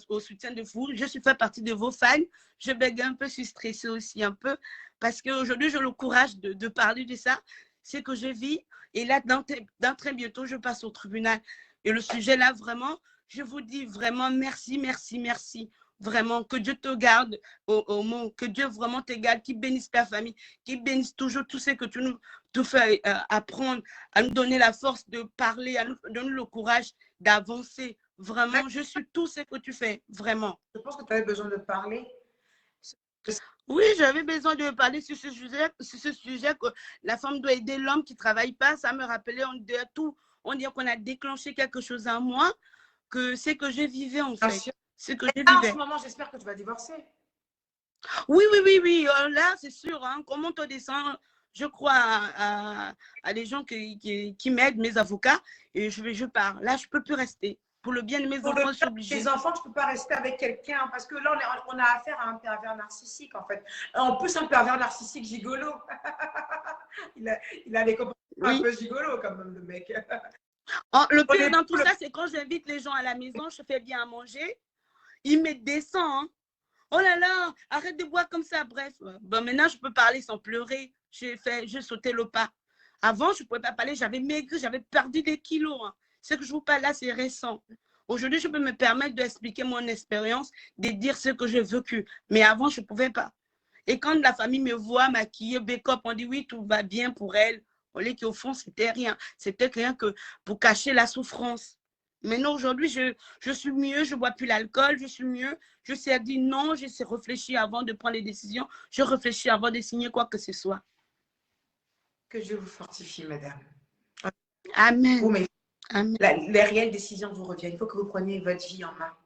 S6: au soutien de vous. Je suis fait partie de vos fans. Je bégaye un peu, je suis stressée aussi un peu. Parce qu'aujourd'hui, j'ai le courage de parler de ça. C'est que je vis. Et là, dans très bientôt, je passe au tribunal. Et le sujet là, vraiment, je vous dis vraiment merci, merci, merci. Vraiment, que Dieu te garde au monde, que Dieu vraiment te garde, qu'il bénisse ta famille, qu'il bénisse toujours tout ce que tu nous fais apprendre, à nous donner la force de parler, à nous donner le courage d'avancer. Vraiment, je suis tout ce que tu fais, vraiment.
S2: Je pense que tu avais besoin de parler.
S6: Oui, j'avais besoin de parler sur ce sujet que la femme doit aider l'homme qui ne travaille pas. Ça me rappelait, on dit qu'on a déclenché quelque chose en moi, que c'est que je vivais en fait. C'est que je vivais.
S2: En ce moment, j'espère que tu vas divorcer.
S6: Oui, oui, oui, oui. Là, c'est sûr. Hein, comment on descend, je crois à des gens qui m'aident, mes avocats, et je pars. Là, je ne peux plus rester. Pour le bien de mes enfants, je suis obligée.
S2: Les enfants, tu ne peux pas rester avec quelqu'un parce que là, on a affaire à un pervers narcissique, en fait. En plus, un pervers narcissique gigolo. il a des comportements un peu gigolo, quand même, le mec.
S6: Le pire dans tout ça, c'est quand j'invite les gens à la maison, je fais bien à manger, ils me descendent. Hein. Oh là là, arrête de boire comme ça. Bref, bon, maintenant, je peux parler sans pleurer. J'ai sauté le pas. Avant, je ne pouvais pas parler, j'avais maigri, j'avais perdu des kilos. Hein. Ce que je vous parle là, c'est récent. Aujourd'hui, je peux me permettre d'expliquer mon expérience, de dire ce que j'ai vécu. Mais avant, je ne pouvais pas. Et quand la famille me voit maquillée, make-up, on dit oui, tout va bien pour elle. Au lieu qu'au fond, c'était rien. C'était rien que pour cacher la souffrance. Maintenant, aujourd'hui, je suis mieux, je ne bois plus l'alcool, je suis mieux. Je sais dire non, je sais réfléchir avant de prendre les décisions. Je réfléchis avant de signer quoi que ce soit.
S2: Que Dieu vous fortifie, madame.
S6: Amen.
S2: Vous,
S6: Amen.
S2: Les réelles décisions vous reviennent. Il faut que vous preniez votre vie en main.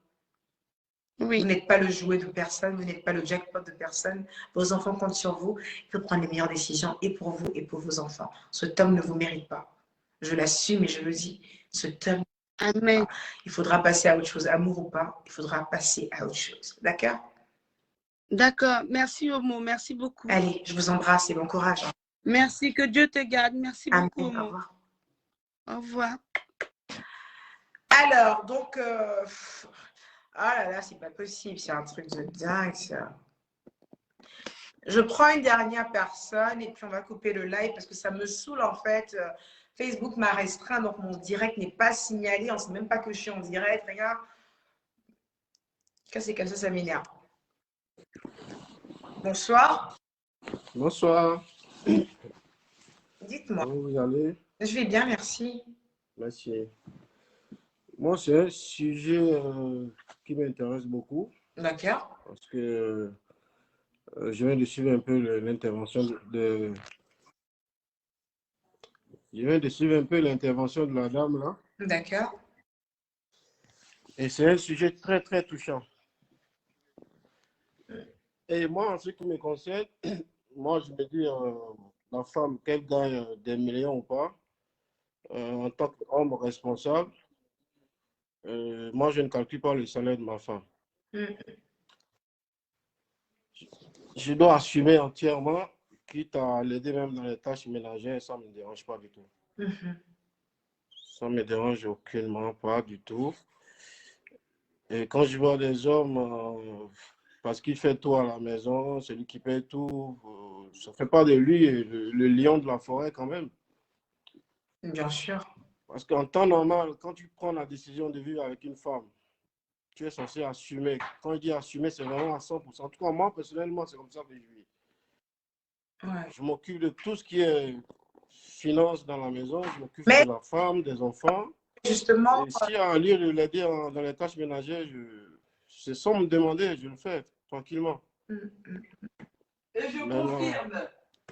S6: Oui.
S2: Vous n'êtes pas le jouet de personne, vous n'êtes pas le jackpot de personne. Vos enfants comptent sur vous. Il faut prendre les meilleures décisions et pour vous et pour vos enfants. Cet homme ne vous mérite pas. Je l'assume et je le dis. Cet homme.
S6: Amen.
S2: Il faudra passer à autre chose. Amour ou pas, il faudra passer à autre chose. D'accord?
S6: D'accord. Merci, Omo. Merci beaucoup.
S2: Allez, je vous embrasse et bon courage.
S6: Merci. Que Dieu te garde. Merci beaucoup,
S2: Amen.
S6: Omo. Au revoir.
S2: Alors, donc, ah là là, c'est pas possible, c'est un truc de dingue, ça. Je prends une dernière personne et puis on va couper le live parce que ça me saoule en fait. Facebook m'a restreint, donc mon direct n'est pas signalé. On ne sait même pas que je suis en direct. Regarde. Quand c'est comme ça m'énerve. Bonsoir.
S7: Bonsoir.
S2: Dites-moi.
S7: Comment vous allez?
S2: Je vais bien, merci.
S7: Merci. Moi, c'est un sujet qui m'intéresse beaucoup
S2: D'accord.
S7: parce que je viens de suivre un peu l'intervention je viens de suivre un peu l'intervention de la dame là.
S2: D'accord.
S7: Et c'est un sujet très, très touchant. Et moi, en ce qui me concerne, moi, je me dis, la femme, qu'elle gagne des millions ou pas, en tant qu'homme responsable, moi, je ne calcule pas le salaire de ma femme. Je dois assumer entièrement, quitte à l'aider même dans les tâches ménagères, ça ne me dérange pas du tout. Ça ne me dérange aucunement, pas du tout. Et quand je vois des hommes, parce qu'il fait tout à la maison, c'est lui qui paye tout, ça ne fait pas de lui le lion de la forêt quand même.
S2: Bien sûr.
S7: Parce qu'en temps normal, quand tu prends la décision de vivre avec une femme, tu es censé assumer. Quand je dis assumer, c'est vraiment à 100%. En tout cas, moi, personnellement, c'est comme ça que je vis.
S2: Ouais.
S7: Je m'occupe de tout ce qui est finance dans la maison, je m'occupe
S2: Mais
S7: de la femme, des enfants.
S2: justement,
S7: Et s'il y a un lieu de l'aider dans les tâches ménagères, c'est sans me demander, je le fais tranquillement.
S6: Et je
S7: Maintenant,
S6: confirme.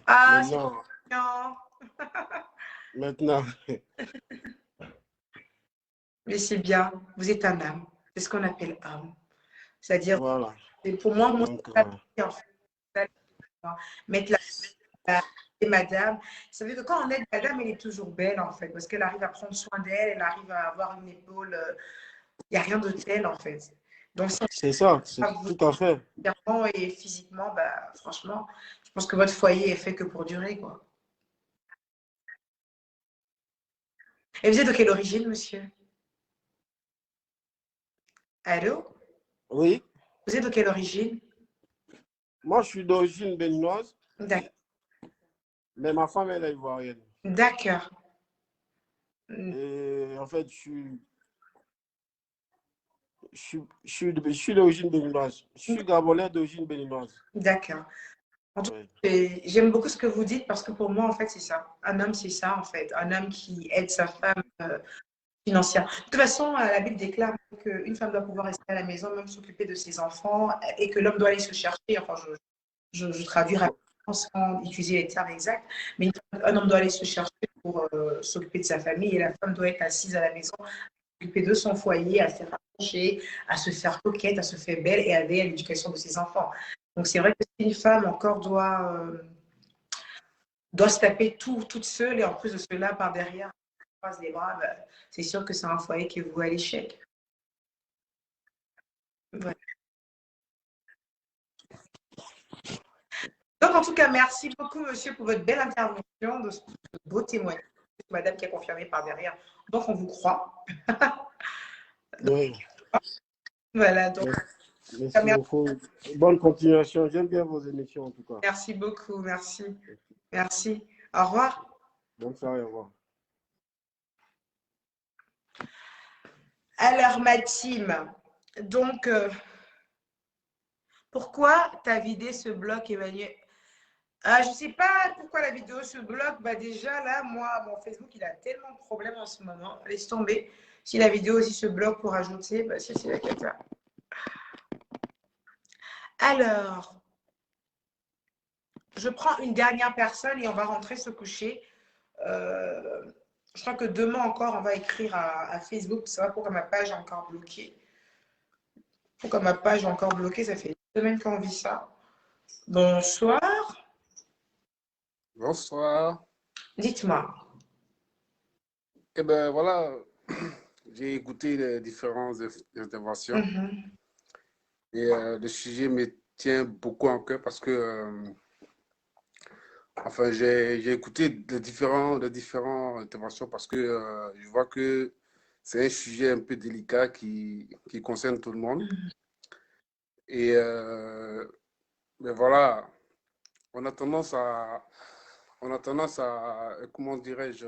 S2: ah, c'est
S7: maintenant,
S2: bien.
S7: maintenant,
S2: Mais c'est bien. Vous êtes un homme. C'est ce qu'on appelle homme. C'est-à-dire,
S7: voilà.
S2: pour moi,
S7: Donc,
S2: c'est en fait, mettre la et madame. Ça veut dire que quand on aide madame, elle est toujours belle en fait, parce qu'elle arrive à prendre soin d'elle, elle arrive à avoir une épaule. Il n'y a rien de tel en fait. Donc, si
S7: c'est ça, c'est
S2: vous
S7: tout à fait.
S2: financièrement et physiquement, bah, franchement, je pense que votre foyer est fait que pour durer, quoi. Et vous êtes de quelle origine, monsieur? Allô?
S7: Oui,
S2: Vous êtes de quelle origine?
S7: moi, je suis d'origine béninoise,
S2: D'ac-
S7: mais ma femme, elle est ivoirienne.
S2: D'accord.
S7: Et en fait, je suis d'origine béninoise. Je suis gabonais d'origine béninoise.
S2: D'accord. En tout
S7: Oui.
S2: cas, j'aime beaucoup ce que vous dites parce que pour moi, en fait, c'est ça. Un homme, c'est ça, en fait. Un homme qui aide sa femme financière. De toute façon, la Bible déclare qu'une femme doit pouvoir rester à la maison, même s'occuper de ses enfants, et que l'homme doit aller se chercher. Enfin, je traduis rapidement sans utiliser les termes exacts, mais un homme doit aller se chercher pour s'occuper de sa famille et la femme doit être assise à la maison, s'occuper de son foyer, à se faire coucher, à se faire coquette, à se faire belle et à veiller à l'éducation de ses enfants. Donc, c'est vrai que si une femme encore doit se taper tout, toute seule et en plus de cela, par derrière, elle croise les bras, ben, c'est sûr que c'est un foyer qui est voué à l'échec. Voilà. Donc, en tout cas, merci beaucoup, monsieur, pour votre belle intervention, de ce beau témoignage. Madame qui a confirmé par derrière. Donc, on vous croit. Donc,
S7: Oui.
S2: voilà. Donc,
S7: Merci beaucoup. Bonne continuation. J'aime bien vos émissions en tout cas.
S2: merci beaucoup. Merci. Merci. Au revoir.
S7: Bonne soirée, au revoir.
S2: Alors, ma team, donc, pourquoi tu as vidé ce bloc, Emmanuel? Je ne sais pas pourquoi la vidéo se bloque. Bah déjà, là, moi, mon Facebook, il a tellement de problèmes en ce moment. Laisse tomber. Si la vidéo aussi se bloque pour ajouter, bah, c'est la cata. Alors, je prends une dernière personne et on va rentrer se coucher. Je crois que demain encore, on va écrire à Facebook pour savoir pourquoi ma page est encore bloquée. Pourquoi ma page est encore bloquée? Ça fait une semaine qu'on vit ça. Bonsoir.
S8: Bonsoir.
S2: Dites-moi.
S8: Eh bien, voilà, j'ai écouté les différentes interventions et le sujet me tient beaucoup en cœur parce que, enfin, j'ai écouté les différentes interventions parce que je vois que c'est un sujet un peu délicat qui concerne tout le monde. Et mais voilà, on a tendance à, comment dirais-je,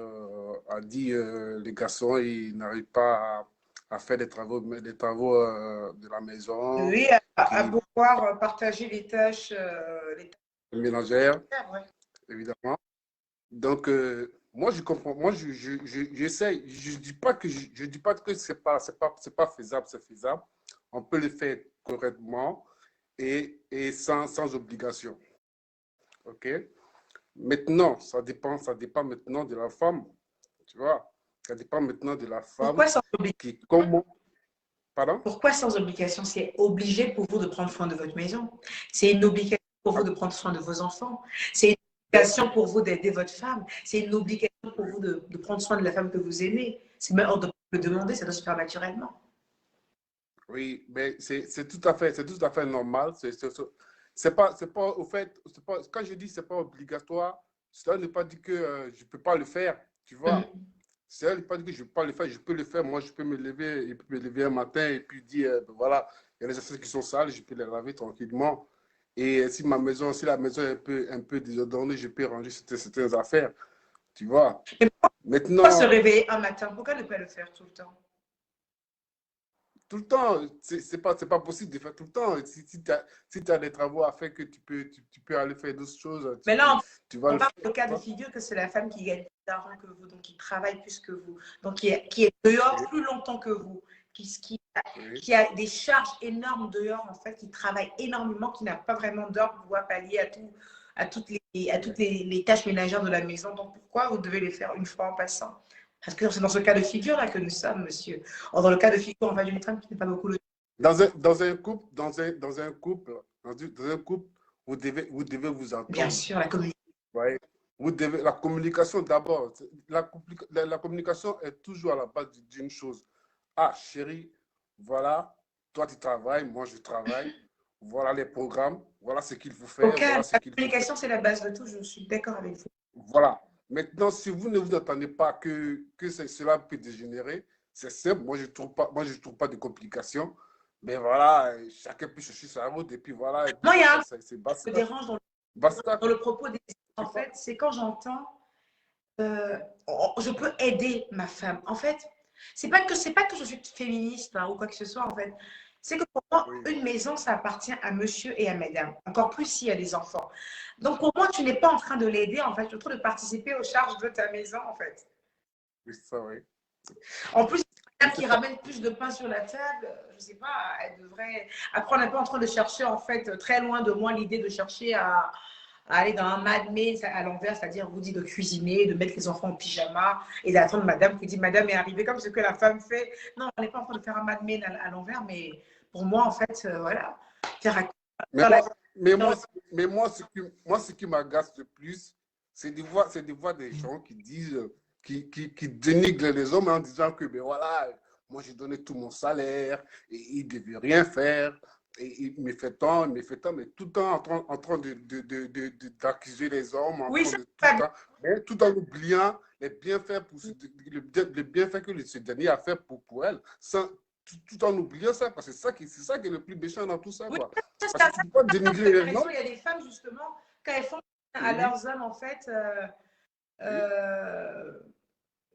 S8: à dire les garçons, ils n'arrivent pas à faire des travaux de la maison,
S2: Oui, à pouvoir partager les tâches
S8: ménagères,
S2: ouais.
S8: évidemment. Donc, moi, je comprends. Moi, j'essaie. Je dis pas que c'est pas faisable, c'est faisable. On peut le faire correctement et sans obligation. OK? Maintenant, ça dépend maintenant de la femme. Tu vois? Ça dépend maintenant de la femme
S2: Pourquoi sans obligation?
S8: qui, comment, pardon?
S2: Pourquoi sans obligation? C'est obligé pour vous de prendre soin de votre maison. C'est une obligation pour vous de prendre soin de vos enfants. C'est une obligation pour vous d'aider votre femme. C'est une obligation pour vous de prendre soin de la femme que vous aimez. C'est même hors de le demander, ça doit se faire naturellement.
S8: Oui, mais c'est tout à fait normal. Au fait, quand je dis c'est pas obligatoire, cela ne veut pas dire que je peux pas le faire, tu vois. Cela ne veut pas dire que je peux pas le faire, je peux le faire. Moi, je peux me lever un matin et puis dire, ben voilà, il y a des affaires qui sont sales, je peux les laver tranquillement. Et si la maison est un peu désordonnée, je peux ranger certaines affaires, tu vois.
S2: Mais
S8: Maintenant,
S2: pourquoi se réveiller un matin? Pourquoi ne pas le faire tout le temps?
S8: tout le temps, c'est pas possible de faire tout le temps. Si tu as des travaux à faire que tu peux aller faire d'autres choses,
S2: Mais là,
S8: tu vas
S2: on
S8: le
S2: parle
S8: faire.
S2: au cas de figure que c'est la femme qui gagne plus d'argent que vous, donc qui travaille plus que vous, donc qui est dehors
S8: Oui,
S2: plus longtemps que vous,
S8: oui,
S2: qui a des charges énormes dehors, en fait, qui travaille énormément, qui n'a pas vraiment d'heure pour pouvoir pallier à toutes les tâches ménagères de la maison. Donc pourquoi vous devez les faire une fois en passant? Parce que c'est dans ce cas de figure-là que nous sommes, monsieur. Or, dans le cas de figure, on va d'une femme qui n'est pas beaucoup le...
S8: dans un couple, vous devez vous
S2: Bien
S8: entendre.
S2: sûr, la communication.
S8: Voyez. La communication d'abord. La communication est toujours à la base d'une chose. Ah, chérie, voilà, toi tu travailles, moi je travaille. Voilà les programmes, voilà ce qu'il faut faire, voilà ce
S2: La
S8: qu'il faut faire.
S2: communication, c'est la base de tout, je suis d'accord avec vous.
S8: Voilà. Maintenant, si vous ne vous attendez pas que cela peut dégénérer, c'est simple. Moi, je trouve pas de complications. Mais voilà, chacun peut chercher sa route et puis voilà, et puis
S2: Moi, il y a un
S8: c'est
S2: qui
S8: basta.
S2: me dérange
S8: Basta.
S2: dans le propos des en fait, c'est quand j'entends je peux aider ma femme. En fait, c'est pas que je suis féministe ou quoi que ce soit. En fait, c'est que pour moi,
S8: Oui,
S2: une maison, ça appartient à monsieur et à madame. Encore plus s'il y a des enfants. Donc pour moi, tu n'es pas en train de l'aider. En fait, tu es en train de participer aux charges de ta maison. En fait.
S8: oui, ça, oui.
S2: En plus,
S8: Je
S2: madame
S8: sais
S2: qui
S8: pas.
S2: ramène plus de pain sur la table, je sais pas, elle devrait. Après, on n'est pas en train de chercher en fait très loin de moi l'idée de chercher à aller dans un Mad Men à l'envers, c'est-à-dire vous dit de cuisiner, de mettre les enfants en pyjama et d'attendre madame qui dit madame est arrivée comme ce que la femme fait. Non, on n'est pas en train de faire un Mad Men à l'envers, mais pour moi, en fait, voilà, faire à
S8: Mais
S2: la...
S8: moi, moi, ce qui m'agace le plus, c'est de voir des gens qui disent, qui dénigrent les hommes en disant que, ben voilà, moi j'ai donné tout mon salaire et il ne devait rien faire. Et il me fait tant, mais tout le temps en train d'accuser les hommes, en
S2: Oui,
S8: train
S2: ça,
S8: de tout le temps, mais tout en oubliant les bienfaits, les bienfaits que ce dernier a fait pour elle, tout en oubliant ça, parce que c'est ça qui est le plus méchant dans tout ça,
S2: oui,
S8: quoi.
S2: ça,
S8: Parce que tu ne peux pas dénigrer les gens.
S2: il y a des femmes, justement, quand elles font à
S8: Oui,
S2: leurs hommes, en fait,
S8: oui,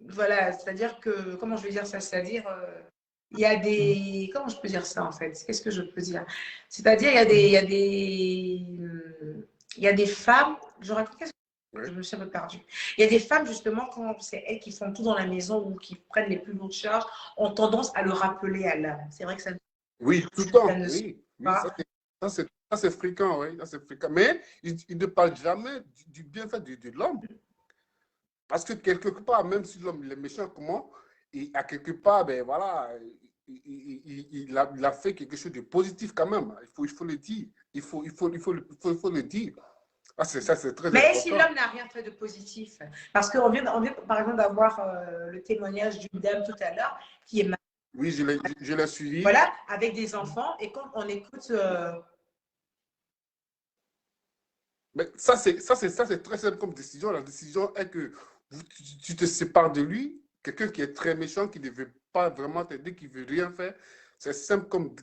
S2: voilà, c'est-à-dire que, comment je vais dire ça, c'est-à-dire, il y a des, comment je peux dire ça en fait? Qu'est-ce que je peux dire? C'est-à-dire, il y a des femmes,
S8: oui.
S2: je me suis un peu perdue. Il y a des femmes, justement, quand c'est elles qui font tout dans la maison ou qui prennent les plus lourdes charges, ont tendance à le rappeler à l'homme. C'est vrai que ça
S8: Oui, tout le temps,
S2: ne se fait
S8: oui. Oui,
S2: pas.
S8: ça c'est fréquent, oui, ça c'est fréquent. Mais il ne parle jamais du bienfait de l'homme. Parce que quelque part, même si l'homme il est méchant, comment, à quelque part, ben voilà, il a fait quelque chose de positif quand même. Il faut le dire. Il faut le dire. Ah, ça, c'est très
S2: Mais si
S8: important.
S2: l'homme n'a rien fait de positif, parce qu'on vient, par exemple d'avoir le témoignage d'une dame tout à l'heure qui est mariée,
S8: Oui, je l'ai suivi.
S2: voilà, avec des enfants, et quand on écoute,
S8: Mais ça, c'est très simple comme décision. La décision est que tu te sépares de lui. quelqu'un qui est très méchant, qui ne veut pas vraiment t'aider, qui ne veut rien faire, c'est simple comme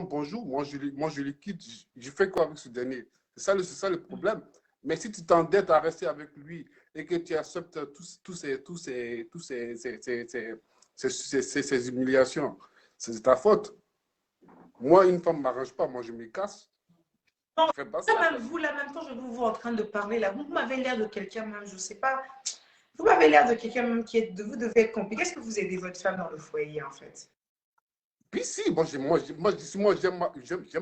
S8: bonjour. Moi, je le quitte. Je fais quoi avec ce dernier? C'est ça le problème. Mais si tu t'endettes à rester avec lui et que tu acceptes ces humiliations, c'est ta faute. Moi, une femme ne m'arrange pas. Moi, je me casse.
S2: Non,
S8: Je fais pas ça.
S2: même vous, là, même quand je vous vois en train de parler, là, vous m'avez l'air de quelqu'un, même, je ne sais pas. Vous m'avez l'air de quelqu'un même qui est, vous devez être compliqué. Est-ce que vous aidez votre femme dans le foyer, en fait?
S8: Puis si, j'aime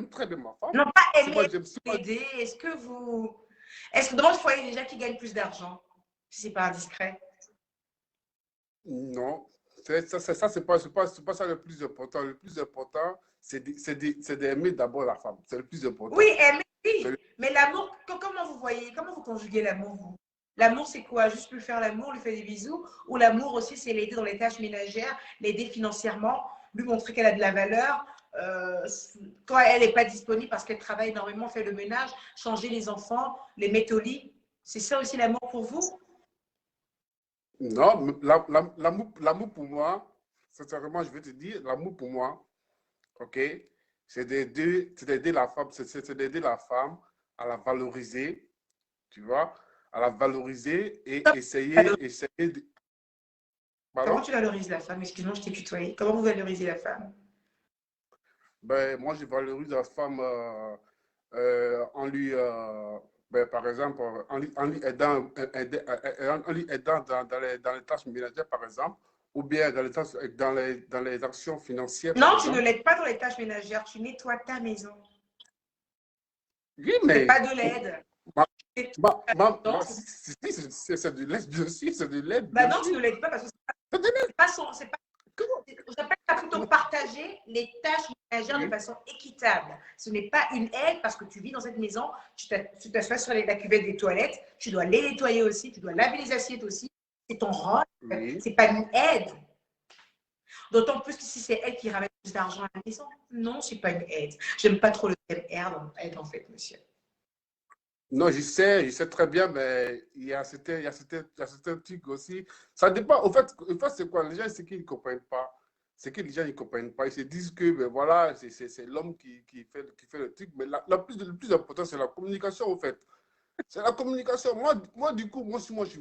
S8: très bien ma femme.
S2: Non, pas
S8: Si moi,
S2: aimer, aider. Est-ce que dans le foyer, il y a des gens qui gagnent plus d'argent? Si c'est pas indiscret.
S8: Non, c'est pas ça le plus important. Le plus important, c'est d'aimer d'abord la femme. C'est le plus important.
S2: Oui, aimer, oui. Mais l'amour, comment vous voyez, comment vous conjuguez l'amour, vous? L'amour, c'est quoi? Juste lui faire l'amour, lui faire des bisous? Ou l'amour aussi, c'est l'aider dans les tâches ménagères, l'aider financièrement, lui montrer qu'elle a de la valeur, quand elle n'est pas disponible parce qu'elle travaille énormément, fait le ménage, changer les enfants, les mettre au lit. C'est ça aussi l'amour pour vous?
S8: Non, l'amour pour moi, sincèrement, je vais te dire, l'amour pour moi, ok, c'est d'aider la femme, c'est d'aider la femme à la valoriser, tu vois, à la valoriser et essayer de...
S2: Comment
S8: Pardon?
S2: tu valorises la femme? Excuse-moi, je t'ai tutoyé. Comment vous valorisez la femme?
S8: Ben, moi, je valorise la femme en lui, par exemple, en lui aidant, dans les tâches ménagères, par exemple, ou bien dans les actions financières, par
S2: Non, tu ne
S8: exemple.
S2: l'aides pas dans les tâches ménagères, tu nettoies ta maison.
S8: Oui,
S2: C'est
S8: mais
S2: pas de l'aide.
S8: c'est de l'aide, bien sûr, c'est de l'aide,
S2: Bah
S8: bien
S2: non, tu
S8: sûr.
S2: ne l'aides pas parce que
S8: C'est de l'aide.
S2: c'est pas, j'appelle ça plutôt partager les tâches ménagères de façon équitable. Ce n'est pas une aide parce que tu vis dans cette maison, tu t'assois sur la cuvette des toilettes, tu dois les nettoyer aussi, tu dois laver les assiettes aussi. C'est ton rôle,
S8: Oui.
S2: c'est pas une aide. D'autant plus que si c'est elle qui ramène plus d'argent à la maison. Non, c'est pas une aide. J'aime pas trop le terme aide en fait, monsieur.
S8: Non, je sais très bien, mais il y a certains trucs aussi. Ça dépend. En fait, c'est quoi? Les gens, c'est qu'ils ne comprennent pas. C'est que les gens ne comprennent pas. Ils se disent que ben voilà, c'est l'homme qui fait le truc. Mais le plus important, c'est la communication, en fait. C'est la communication. Moi, du coup, si moi, je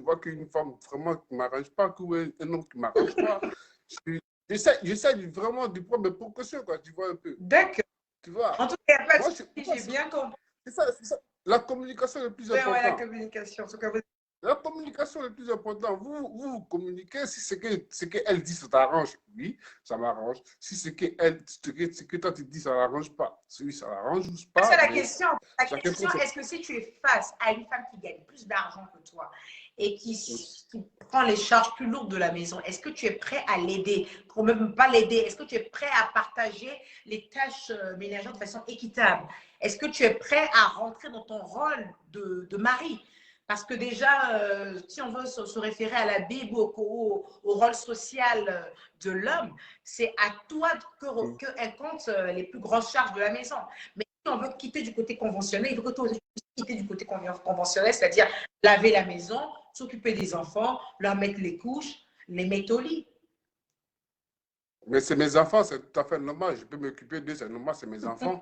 S8: vois qu'une femme vraiment qui ne m'arrange pas, ou un homme qui ne m'arrange pas, j'essaie vraiment de prendre mes précautions, quoi. Tu vois un peu.
S2: D'accord.
S8: Tu vois?
S2: En tout cas, il n'y a pas
S8: Moi,
S2: de souci, j'ai bien compris.
S8: c'est ça. La communication est le plus
S2: Ouais, la
S8: important.
S2: communication. En tout cas,
S8: La communication est le plus important. Vous communiquez. Si ce qu'elle dit, ça t'arrange, oui, ça m'arrange. Si ce que toi tu dis, ça n'arrange pas, oui, ça n'arrange pas.
S2: c'est la
S8: Mais
S2: question. La question,
S8: son-
S2: est-ce que si tu es face à une femme qui gagne plus d'argent que toi et qui prend les charges plus lourdes de la maison, est-ce que tu es prêt à l'aider? Pour même pas l'aider, est-ce que tu es prêt à partager les tâches ménagères de façon équitable? Est-ce que tu es prêt à rentrer dans ton rôle de mari? Parce que déjà, si on veut se référer à la Bible ou au rôle social de l'homme, c'est à toi qu'elle compte les plus grosses charges de la maison. Mais si on veut quitter du côté conventionnel, il faut que toi aussi quitter du côté conventionnel, c'est-à-dire laver la maison, s'occuper des enfants, leur mettre les couches, les mettre au lit.
S8: Mais c'est mes enfants, c'est tout à fait normal. Je peux m'occuper d'eux, c'est normal, c'est mes enfants.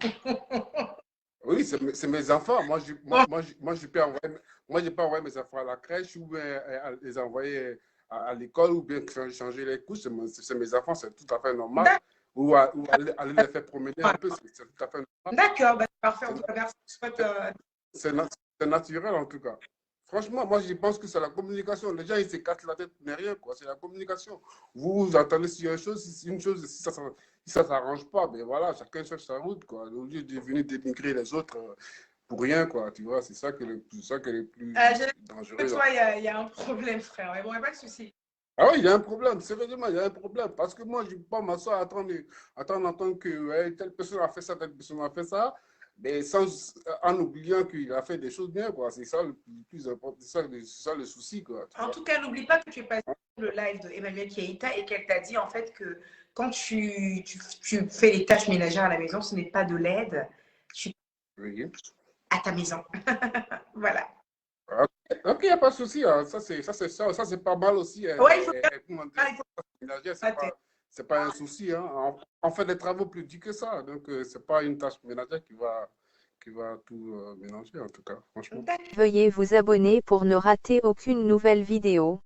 S8: Oui, c'est mes enfants. Je peux envoyer mes enfants à la crèche ou bien les envoyer à l'école ou bien changer les couches. C'est mes enfants, c'est tout à fait normal. Ou aller les faire promener un peu, c'est tout à fait normal.
S2: D'accord, bah, parfait. En tout cas, merci.
S8: C'est naturel en tout cas. Franchement, moi je pense que c'est la communication. Les gens ils se cassent la tête, mais rien quoi. C'est la communication. Vous entendez sur une chose, si ça ne s'arrange pas, ben voilà, chacun cherche sa route quoi. Au lieu de venir dénigrer les autres pour rien quoi. Tu vois, c'est ça qui est le plus dangereux.
S2: Toi, il y a un problème, frère. Mais bon, il n'y a pas de souci.
S8: Ah oui, il y a un problème, sérieusement, il y a un problème. Parce que moi, je ne peux pas m'asseoir à attendre que ouais, telle personne a fait ça, telle personne a fait ça, mais en oubliant qu'il a fait des choses bien, quoi. C'est ça le plus important, c'est ça le souci, quoi.
S2: En tout cas, n'oublie pas que tu es passé sur le live de Emmanuel Keita et qu'elle t'a dit en fait que quand tu fais les tâches ménagères à la maison, ce n'est pas de l'aide, tu
S8: Oui.
S2: à ta maison. Voilà.
S8: Ok, il n'y a pas de souci. Hein. Ça, c'est pas mal aussi.
S2: Ouais, il faut
S8: Comment dire,
S2: ah, il faut
S8: ménagère,
S2: arrêter.
S8: c'est pas un souci. Hein. On fait des travaux plus durs que ça. Donc, c'est pas une tâche ménagère qui va tout mélanger, en tout cas, franchement.
S1: Veuillez vous abonner pour ne rater aucune nouvelle vidéo.